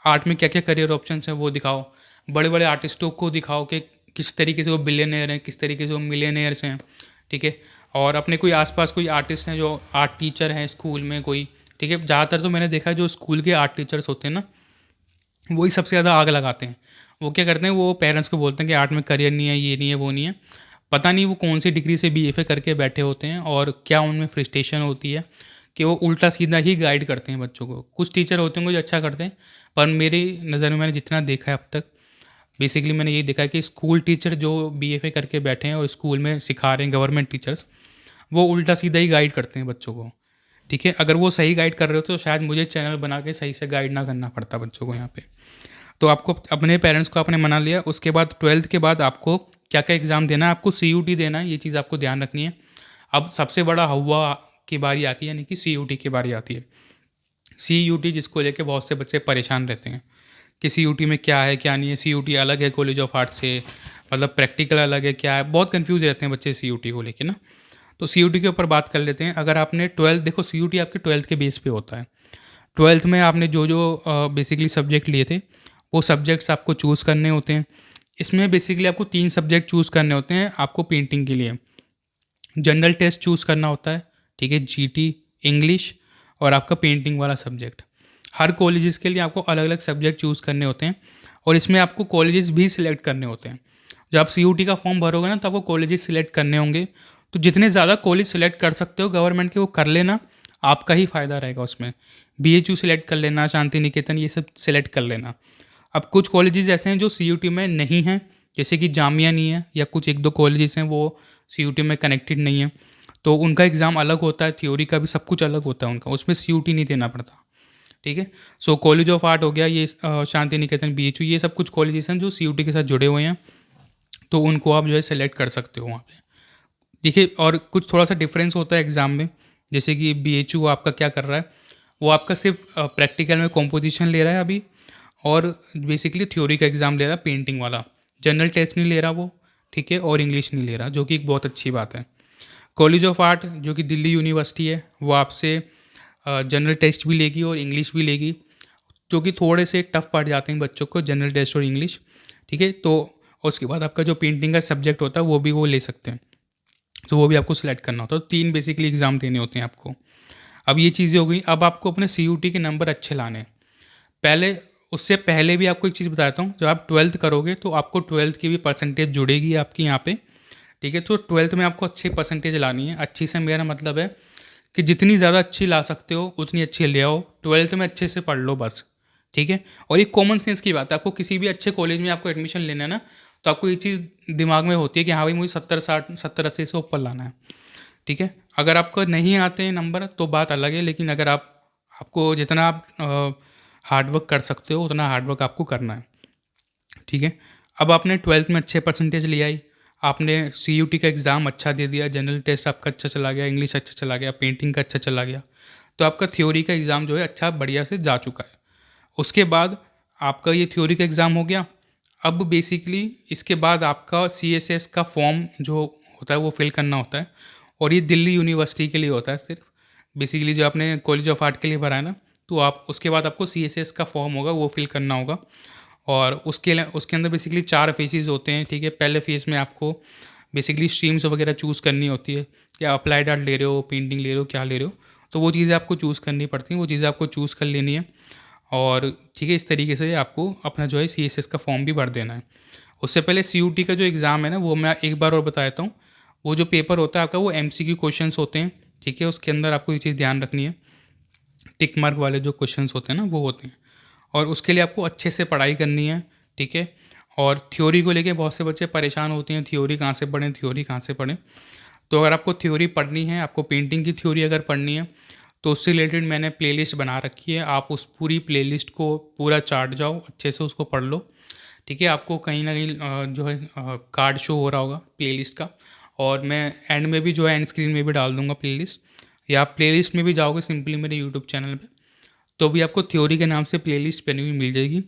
आर्ट में क्या क्या करियर ऑप्शंस हैं वो दिखाओ, बड़े बड़े आर्टिस्टों को दिखाओ कि किस तरीके से वो बिलियनियर हैं, किस तरीके से वो मिलियनियर्स हैं। ठीक है, और अपने कोई आसपास कोई आर्टिस्ट हैं जो आर्ट टीचर हैं स्कूल में कोई। ठीक है, ज़्यादातर तो मैंने देखा है जो स्कूल के आर्ट टीचर्स होते हैं ना, वही सबसे ज़्यादा आग लगाते हैं। वो क्या करते हैं, वो पेरेंट्स को बोलते हैं कि आर्ट में करियर नहीं है, ये नहीं है, वो नहीं है। पता नहीं वो कौन सी डिग्री से बीएफए करके बैठे होते हैं और क्या उनमें फ्रस्ट्रेशन होती है कि वो उल्टा सीधा ही गाइड करते हैं बच्चों को। कुछ टीचर होते हैं जो अच्छा करते हैं, पर मेरी नज़र में मैंने जितना देखा है अब तक, बेसिकली मैंने यही देखा है कि स्कूल टीचर जो बीएफए करके बैठे हैं और स्कूल में सिखा रहे हैं, गवर्नमेंट टीचर्स, वो उल्टा सीधा ही गाइड करते हैं बच्चों को। ठीक है, अगर वो सही गाइड कर रहे हो तो शायद मुझे चैनल बना के सही से गाइड ना करना पड़ता बच्चों को यहाँ पे। तो आपको अपने पेरेंट्स को आपने मना लिया, उसके बाद ट्वेल्थ के बाद आपको क्या क्या एग्ज़ाम देना है, आपको सीयूटी देना है, ये चीज़ आपको ध्यान रखनी है। अब सबसे बड़ा हवा की बारी आती है, यानी कि सीयूटी की बारी आती है। सीयूटी जिसको लेके बहुत से बच्चे परेशान रहते हैं कि सीयूटी में क्या है क्या नहीं है, सीयूटी अलग है कॉलेज ऑफ आर्ट से, मतलब प्रैक्टिकल अलग है क्या है, बहुत कंफ्यूज रहते हैं बच्चे सीयूटी को लेके ना। तो सीयूटी के ऊपर बात कर लेते हैं। अगर आपने ट्वेल्थ, देखो सीयूटी आपके ट्वेल्थ के बेस पे होता है। ट्वेल्थ में आपने जो जो बेसिकली सब्जेक्ट लिए थे, वो सब्जेक्ट्स आपको चूज़ करने होते हैं। इसमें बेसिकली आपको 3 सब्जेक्ट चूज़ करने होते हैं आपको पेंटिंग के लिए। जनरल टेस्ट चूज़ करना होता है, ठीक है, जीटी, इंग्लिश और आपका पेंटिंग वाला सब्जेक्ट। हर कॉलेजेस के लिए आपको अलग-अलग सब्जेक्ट चूज़ करने होते हैं और इसमें आपको कॉलेजेस भी सिलेक्ट करने होते हैं। जब आप सीयूटी का फॉर्म भरोगे ना, तो आपको कॉलेजेस सिलेक्ट करने होंगे। तो जितने ज़्यादा कॉलेज सिलेक्ट कर सकते हो गवर्नमेंट के, वो कर लेना, आपका ही फ़ायदा रहेगा उसमें। बीएचयू सिलेक्ट कर लेना, शांति निकेतन, ये सब सिलेक्ट कर लेना। अब कुछ कॉलेजेस ऐसे हैं जो सीयूटी में नहीं हैं, जैसे कि जामिया नहीं है, या कुछ 1-2 कॉलेजेस हैं वो सीयूटी में कनेक्टेड नहीं है, तो उनका एग्ज़ाम अलग होता है, थ्योरी का भी सब कुछ अलग होता है उनका, उसमें सीयूटी नहीं देना पड़ता। ठीक है, सो कॉलेज ऑफ आर्ट हो गया, ये शांति निकेतन, बीएचयू, ये सब कुछ कॉलेजेस हैं जो सीयूटी के साथ जुड़े हुए हैं, तो उनको आप जो है सेलेक्ट कर सकते हो वहाँ पे। देखिए, और कुछ थोड़ा सा डिफरेंस होता है एग्ज़ाम में, जैसे कि बीएचयू आपका क्या कर रहा है, वो आपका सिर्फ प्रैक्टिकल में कॉम्पोजिशन ले रहा है अभी, और बेसिकली थ्योरी का एग्ज़ाम ले रहा है पेंटिंग वाला। जनरल टेस्ट नहीं ले रहा वो, ठीक है, और इंग्लिश नहीं ले रहा, जो कि एक बहुत अच्छी बात है। कॉलेज ऑफ आर्ट जो कि दिल्ली यूनिवर्सिटी है, वो आपसे जनरल टेस्ट भी लेगी और इंग्लिश भी लेगी, जो कि थोड़े से टफ पड़ जाते हैं बच्चों को, जनरल टेस्ट और इंग्लिश। ठीक है, तो उसके बाद आपका जो पेंटिंग का सब्जेक्ट होता है वो भी वो ले सकते हैं, तो वो भी आपको सिलेक्ट करना होता है। तो 3 बेसिकली एग्ज़ाम देने होते हैं आपको। अब ये चीज़ें हो गई, अब आपको अपने सीयूटी के नंबर अच्छे लाने हैं। पहले उससे पहले भी आपको एक चीज़ बताता हूँ, जब आप 12th करोगे तो आपको 12th की भी परसेंटेज जुड़ेगी आपकी यहाँ पे, ठीक है। तो 12th में आपको अच्छी परसेंटेज लानी है। अच्छी से मेरा मतलब है कि जितनी ज़्यादा अच्छी ला सकते हो उतनी अच्छी ले आओ। 12th में अच्छे से पढ़ लो बस, ठीक है। और ये कॉमन सेंस की बात है, आपको किसी भी अच्छे कॉलेज में आपको एडमिशन लेना है ना, तो आपको ये चीज़ दिमाग में होती है कि हाँ भाई, मुझे 70-60 70-80 से ऊपर लाना है, ठीक है। अगर आपको नहीं आते हैं नंबर तो बात अलग है, लेकिन अगर आपको जितना आप हार्डवर्क कर सकते हो उतना हार्डवर्क आपको करना है, ठीक है। अब आपने 12th में अच्छे परसेंटेज ले आई, आपने CUT का एग्ज़ाम अच्छा दे दिया, जनरल टेस्ट आपका अच्छा चला गया, इंग्लिश अच्छा चला गया, पेंटिंग का अच्छा चला गया, तो आपका थ्योरी का एग्ज़ाम जो है अच्छा बढ़िया से जा चुका है। उसके बाद आपका ये थ्योरी का एग्ज़ाम हो गया। अब बेसिकली इसके बाद आपका CSS का फॉर्म जो होता है वो फिल करना होता है, और ये दिल्ली यूनिवर्सिटी के लिए होता है सिर्फ। बेसिकली जो आपने कॉलेज ऑफ आर्ट के लिए भरा है ना, तो आप उसके बाद आपको CSS का फॉर्म होगा वो फिल करना होगा। और उसके अंदर बेसिकली 4 फेजेज़ होते हैं, ठीक है। पहले फेज़ में आपको बेसिकली स्ट्रीम्स वगैरह चूज़ करनी होती है, क्या अप्लाइड आर्ट ले रहे हो, पेंटिंग ले रहे हो, क्या ले रहे हो, तो वो चीज़ें आपको चूज़ करनी पड़ती हैं, वो चीज़ें आपको चूज़ कर लेनी है। और ठीक है, इस तरीके से आपको अपना जो है CSS का फॉर्म भी भर देना है। उससे पहले CUT का जो एग्ज़ाम है ना, वो मैं एक बार और बता देता हूँ। वो जो पेपर होता है आपका, वो MCQ क्वेश्चंस होते हैं, ठीक है। उसके अंदर आपको ये चीज़ ध्यान रखनी है, टिक मार्क वाले जो क्वेश्चंस होते हैं ना, वो होते हैं। और उसके लिए आपको अच्छे से पढ़ाई करनी है, ठीक है। और थ्योरी को लेके बहुत से बच्चे परेशान होते हैं, थ्योरी कहाँ से पढ़ें, थ्योरी कहाँ से पढ़ें। तो अगर आपको थ्योरी पढ़नी है, आपको पेंटिंग की थ्योरी अगर पढ़नी है, तो उससे रिलेटेड मैंने प्लेलिस्ट बना रखी है। आप उस पूरी प्लेलिस्ट को पूरा चाट जाओ, अच्छे से उसको पढ़ लो, ठीक है। आपको कहीं ना कहीं जो है कार्ड शो हो रहा होगा प्लेलिस्ट का, और मैं एंड में भी जो है एंड स्क्रीन में भी डाल दूंगा प्लेलिस्ट, या आप प्लेलिस्ट में भी जाओगे सिंपली मेरे यूट्यूब चैनल पे, तो भी आपको थ्योरी के नाम से प्लेलिस्ट बनी हुई मिल जाएगी,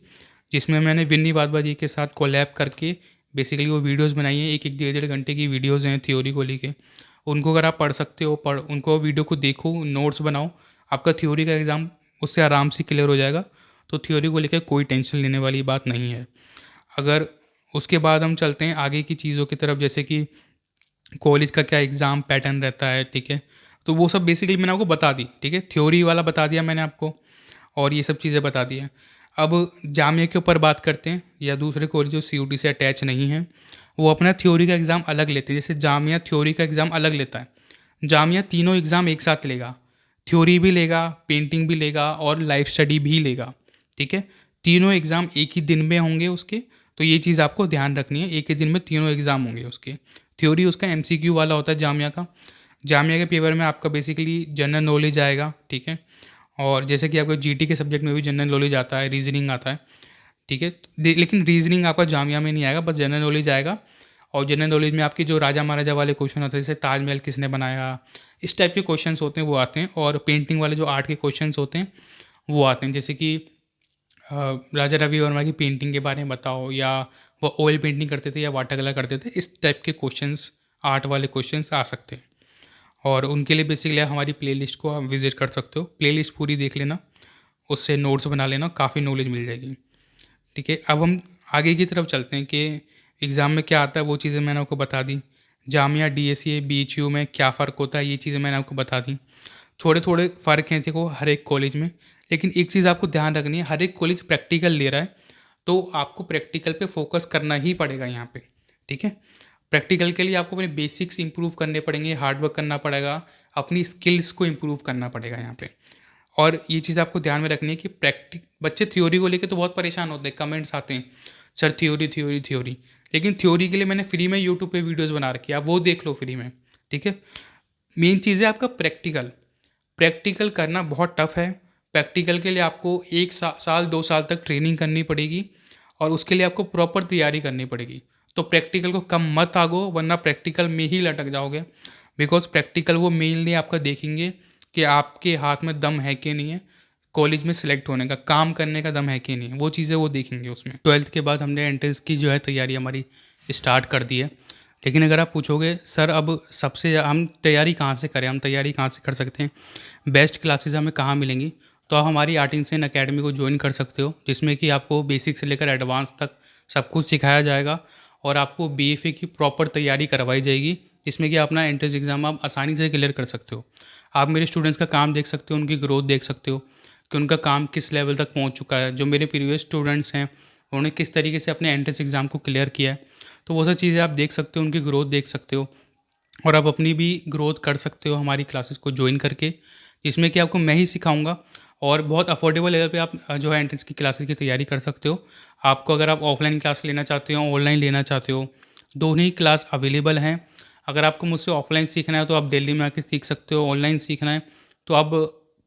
जिसमें मैंने विन्नी वाधवा जी के साथ कोलैब करके बेसिकली वो वीडियोस बनाई हैं। एक एक 1.5 घंटे की वीडियोस हैं थ्योरी को लेके। उनको अगर आप पढ़ सकते हो, उनको वीडियो को देखो, नोट्स बनाओ, आपका थ्योरी का एग्ज़ाम उससे आराम से क्लियर हो जाएगा। तो थ्योरी को लेकर कोई टेंशन लेने वाली बात नहीं है। अगर उसके बाद हम चलते हैं आगे की चीज़ों की तरफ, जैसे कि कॉलेज का क्या एग्ज़ाम पैटर्न रहता है, ठीक है। तो वो सब बेसिकली मैंने आपको बता दी, ठीक है। थ्योरी वाला बता दिया मैंने आपको, और ये सब चीज़ें बता दी हैं। अब जामिया के ऊपर बात करते हैं, या दूसरे कॉलेज जो CUT से अटैच नहीं हैं, वो अपना थ्योरी का एग्ज़ाम अलग लेते हैं। जैसे जामिया थ्योरी का एग्ज़ाम अलग लेता है, जामिया तीनों एग्ज़ाम एक साथ लेगा, थ्योरी भी लेगा, पेंटिंग भी लेगा, और लाइफ स्टडी भी लेगा, ठीक है। तीनों एग्ज़ाम एक ही दिन में होंगे उसके, तो ये चीज़ आपको ध्यान रखनी है, एक ही दिन में तीनों एग्ज़ाम होंगे उसके। थ्योरी उसका MCQ वाला होता है जामिया का। जामिया के पेपर में आपका बेसिकली जनरल नॉलेज आएगा, ठीक है। और जैसे कि आपका GT के सब्जेक्ट में भी जनरल नॉलेज आता है, रीजनिंग आता है, ठीक है। लेकिन रीजनिंग आपका जामिया में नहीं आएगा, बस जनरल नॉलेज आएगा। और जनरल नॉलेज में आपकी जो राजा महाराजा वाले क्वेश्चन होते हैं, जैसे ताजमहल किसने बनाया, इस टाइप के क्वेश्चंस होते हैं, वो आते हैं। और पेंटिंग वाले जो आर्ट के क्वेश्चंस होते हैं वो आते हैं, जैसे कि राजा रवि वर्मा की पेंटिंग के बारे में बताओ, या वो ऑयल पेंटिंग करते थे या वाटर कलर करते थे, इस टाइप के क्वेश्चंस, आर्ट वाले क्वेश्चंस आ सकते हैं। और उनके लिए बेसिकली आप हमारी प्लेलिस्ट को आप विज़िट कर सकते हो, प्लेलिस्ट पूरी देख लेना, उससे नोट्स बना लेना, काफ़ी नॉलेज मिल जाएगी, ठीक है। अब हम आगे की तरफ चलते हैं कि एग्ज़ाम में क्या आता है, वो चीज़ें मैंने आपको बता दी। जामिया DSA BHU में क्या फ़र्क होता है, ये चीज़ें मैंने आपको बता दी। थोड़े थोड़े फ़र्क हैं देखो हर एक कॉलेज में, लेकिन एक चीज़ आपको ध्यान रखनी है, हर एक कॉलेज प्रैक्टिकल ले रहा है, तो आपको प्रैक्टिकल पे फोकस करना ही पड़ेगा यहाँ पे, ठीक है। प्रैक्टिकल के लिए आपको अपने बेसिक्स इंप्रूव करने पड़ेंगे, हार्ड वर्क करना पड़ेगा, अपनी स्किल्स को इम्प्रूव करना पड़ेगा यहाँ पे। और ये चीज़ आपको ध्यान में रखनी है कि बच्चे थ्योरी को लेकर तो बहुत परेशान होते हैं, कमेंट्स आते हैं, सर थ्योरी थ्योरी थ्योरी। लेकिन थ्योरी के लिए मैंने फ्री में यूट्यूब पे वीडियोस बना रखी है, आप वो देख लो फ्री में, ठीक है। मेन चीज़ है आपका प्रैक्टिकल। प्रैक्टिकल करना बहुत टफ है। प्रैक्टिकल के लिए आपको एक साल 2 साल तक ट्रेनिंग करनी पड़ेगी, और उसके लिए आपको प्रॉपर तैयारी करनी पड़ेगी। तो प्रैक्टिकल को कम मत आगो, वरना प्रैक्टिकल में ही लटक जाओगे। बिकॉज प्रैक्टिकल वो मेनली आपका देखेंगे कि आपके हाथ में दम है कि नहीं है, कॉलेज में सिलेक्ट होने का, काम करने का दम है कि नहीं है, वो चीज़ें वो देखेंगे उसमें। 12th के बाद हमने एंट्रेंस की जो है तैयारी हमारी स्टार्ट कर दी है। लेकिन अगर आप पूछोगे सर अब सबसे हम तैयारी कहाँ से करें, हम तैयारी कहाँ से कर सकते हैं, बेस्ट क्लासेस हमें कहाँ मिलेंगी, तो आप हमारी आर्ट इंसेन अकेडमी को ज्वाइन कर सकते हो, जिसमें कि आपको बेसिक से लेकर एडवांस तक सब कुछ सिखाया जाएगा, और आपको BFA की प्रॉपर तैयारी करवाई जाएगी, जिसमें कि अपना एंट्रेंस एग्ज़ाम आप आसानी से क्लियर कर सकते हो। आप मेरे स्टूडेंट्स का काम देख सकते हो, उनकी ग्रोथ देख सकते हो, कि उनका काम किस लेवल तक पहुंच चुका है, जो मेरे प्रीवियस स्टूडेंट्स हैं उन्होंने किस तरीके से अपने एंट्रेंस एग्ज़ाम को क्लियर किया है। तो वो सब चीज़ें आप देख सकते हो, उनकी ग्रोथ देख सकते हो और आप अपनी भी ग्रोथ कर सकते हो हमारी क्लासेस को ज्वाइन करके, जिसमें कि आपको मैं ही सिखाऊंगा और बहुत अफोर्डेबल लेवल पे आप जो है एंट्रेंस की क्लासेस की तैयारी कर सकते हो। आपको अगर आप ऑफलाइन क्लास लेना चाहते हो, ऑनलाइन लेना चाहते हो, दोनों ही क्लास अवेलेबल हैं। अगर आपको मुझसे ऑफलाइन सीखना है तो आप दिल्ली में आके सीख सकते हो, ऑनलाइन सीखना है तो आप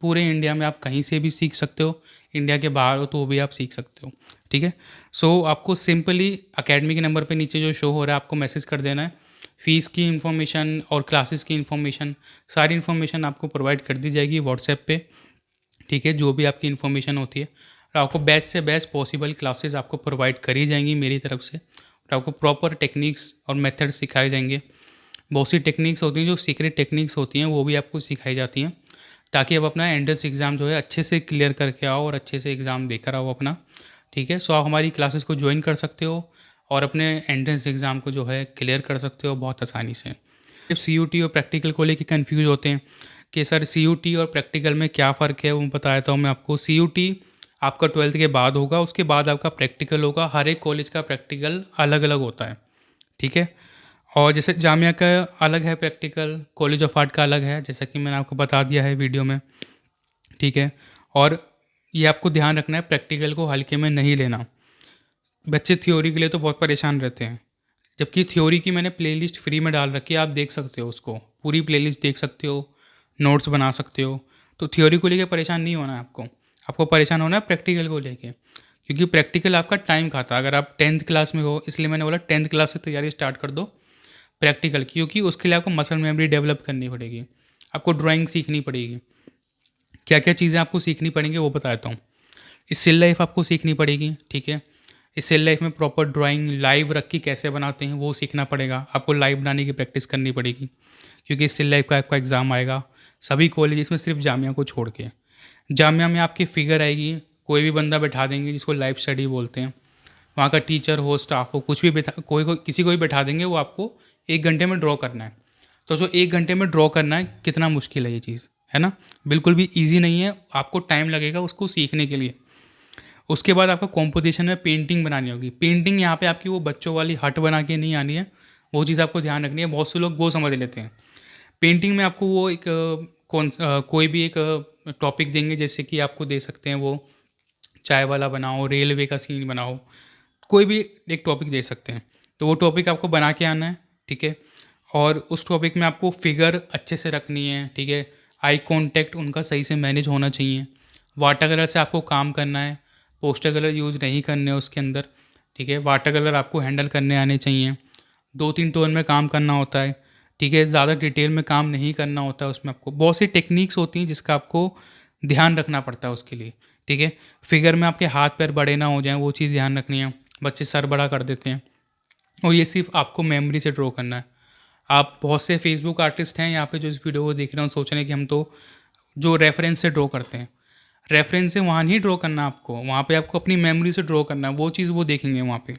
पूरे इंडिया में आप कहीं से भी सीख सकते हो, इंडिया के बाहर हो तो वो भी आप सीख सकते हो। ठीक है। सो आपको सिंपली अकेडमी के नंबर पे नीचे जो शो हो रहा है आपको मैसेज कर देना है। फ़ीस की इन्फॉर्मेशन और क्लासेस की इन्फॉर्मेशन, सारी इन्फॉर्मेशन आपको प्रोवाइड कर दी जाएगी व्हाट्सएप पे। ठीक है, जो भी आपकी इन्फॉर्मेशन होती है और आपको बेस्ट से बेस्ट पॉसिबल क्लासेस आपको प्रोवाइड करी जाएंगी मेरी तरफ से और आपको प्रॉपर टेक्निक्स और मेथड सिखाए जाएंगे। बहुत सी टेक्निक्स होती हैं जो सीक्रेट टेक्निक्स होती हैं, वो भी आपको सिखाई जाती हैं ताकि आप अपना एंट्रेंस एग्ज़ाम जो है अच्छे से क्लियर करके आओ और अच्छे से एग्ज़ाम देकर आओ अपना। ठीक है, सो आप हमारी क्लासेस को ज्वाइन कर सकते हो और अपने एंट्रेंस एग्ज़ाम को जो है क्लियर कर सकते हो बहुत आसानी से। जब CUT और प्रैक्टिकल को लेके कन्फ्यूज़ होते हैं कि सर CUT और प्रैक्टिकल में क्या फ़र्क है, वो बता देता हूँ मैं आपको। CUT आपका 12th के बाद होगा, उसके बाद आपका प्रैक्टिकल होगा। हर एक कॉलेज का प्रैक्टिकल अलग अलग होता है। ठीक है, और जैसे जामिया का अलग है प्रैक्टिकल, कॉलेज ऑफ आर्ट का अलग है, जैसा कि मैंने आपको बता दिया है वीडियो में। ठीक है, और ये आपको ध्यान रखना है, प्रैक्टिकल को हल्के में नहीं लेना। बच्चे थ्योरी के लिए तो बहुत परेशान रहते हैं, जबकि थ्योरी की मैंने प्लेलिस्ट फ्री में डाल रखी है, आप देख सकते हो उसको, पूरी प्लेलिस्ट देख सकते हो, नोट्स बना सकते हो। तो थ्योरी को लेके परेशान नहीं होना है आपको, आपको परेशान होना है प्रैक्टिकल को लेके, क्योंकि प्रैक्टिकल आपका टाइम खाता है। अगर आप 10th क्लास में हो, इसलिए मैंने बोला 10th क्लास से तैयारी स्टार्ट कर दो प्रैक्टिकल की, क्योंकि उसके लिए आपको मसल मेमोरी डेवलप करनी पड़ेगी, आपको ड्राइंग सीखनी पड़ेगी। क्या क्या चीज़ें आपको सीखनी पड़ेंगी वो बताता हूँ। स्टिल लाइफ आपको सीखनी पड़ेगी। ठीक है, स्टिल लाइफ में प्रॉपर ड्राइंग लाइव रख के कैसे बनाते हैं वो सीखना पड़ेगा, आपको लाइव बनाने की प्रैक्टिस करनी पड़ेगी, क्योंकि स्टिल लाइफ का आपका एग्ज़ाम आएगा सभी कॉलेजेस में, सिर्फ जामिया को छोड़ के। जामिया में आपकी फ़िगर आएगी, कोई भी बंदा बैठा देंगे जिसको लाइव स्टडी बोलते हैं, वहाँ का टीचर हो, स्टाफ हो, कुछ भी बैठा, किसी को भी बैठा देंगे, वो आपको 1 घंटे में ड्रॉ करना है। तो जो 1 घंटे में ड्रॉ करना है, कितना मुश्किल है ये चीज़, है ना। बिल्कुल भी ईजी नहीं है, आपको टाइम लगेगा उसको सीखने के लिए। उसके बाद आपको कॉम्पोजिशन में पेंटिंग बनानी होगी। पेंटिंग यहाँ पे आपकी वो बच्चों वाली हट बना के नहीं आनी है, वो चीज़ आपको ध्यान रखनी है। बहुत से लोग वो समझ लेते हैं, पेंटिंग में आपको वो एक कोई भी एक टॉपिक देंगे, जैसे कि आपको दे सकते हैं वो चाय वाला बनाओ, रेलवे का सीन बनाओ, कोई भी एक टॉपिक दे सकते हैं। तो वो टॉपिक आपको बना के आना है। ठीक है, और उस टॉपिक में आपको फिगर अच्छे से रखनी है। ठीक है, आई कांटेक्ट उनका सही से मैनेज होना चाहिए। वाटर कलर से आपको काम करना है, पोस्टर कलर यूज़ नहीं करने उसके अंदर। ठीक है, वाटर कलर आपको हैंडल करने आने चाहिए। 2-3 टोन में काम करना होता है। ठीक है, ज़्यादा डिटेल में काम नहीं करना होता है उसमें। आपको बहुत सी टेक्निक्स होती हैं जिसका आपको ध्यान रखना पड़ता है उसके लिए। ठीक है, फिगर में आपके हाथ पैर बड़े ना हो जाएं, वो चीज़ ध्यान रखनी है। बच्चे सर बड़ा कर देते हैं, और ये सिर्फ आपको मेमोरी से ड्रॉ करना है। आप बहुत से फेसबुक आर्टिस्ट हैं यहाँ पे जो इस वीडियो को देख रहे हो, सोच रहे हैं कि हम तो जो रेफरेंस से ड्रॉ करते हैं, रेफरेंस से वहाँ नहीं ड्रॉ करना आपको, वहाँ पे आपको अपनी मेमोरी से ड्रॉ करना है, वो चीज़ वो देखेंगे वहाँ पे।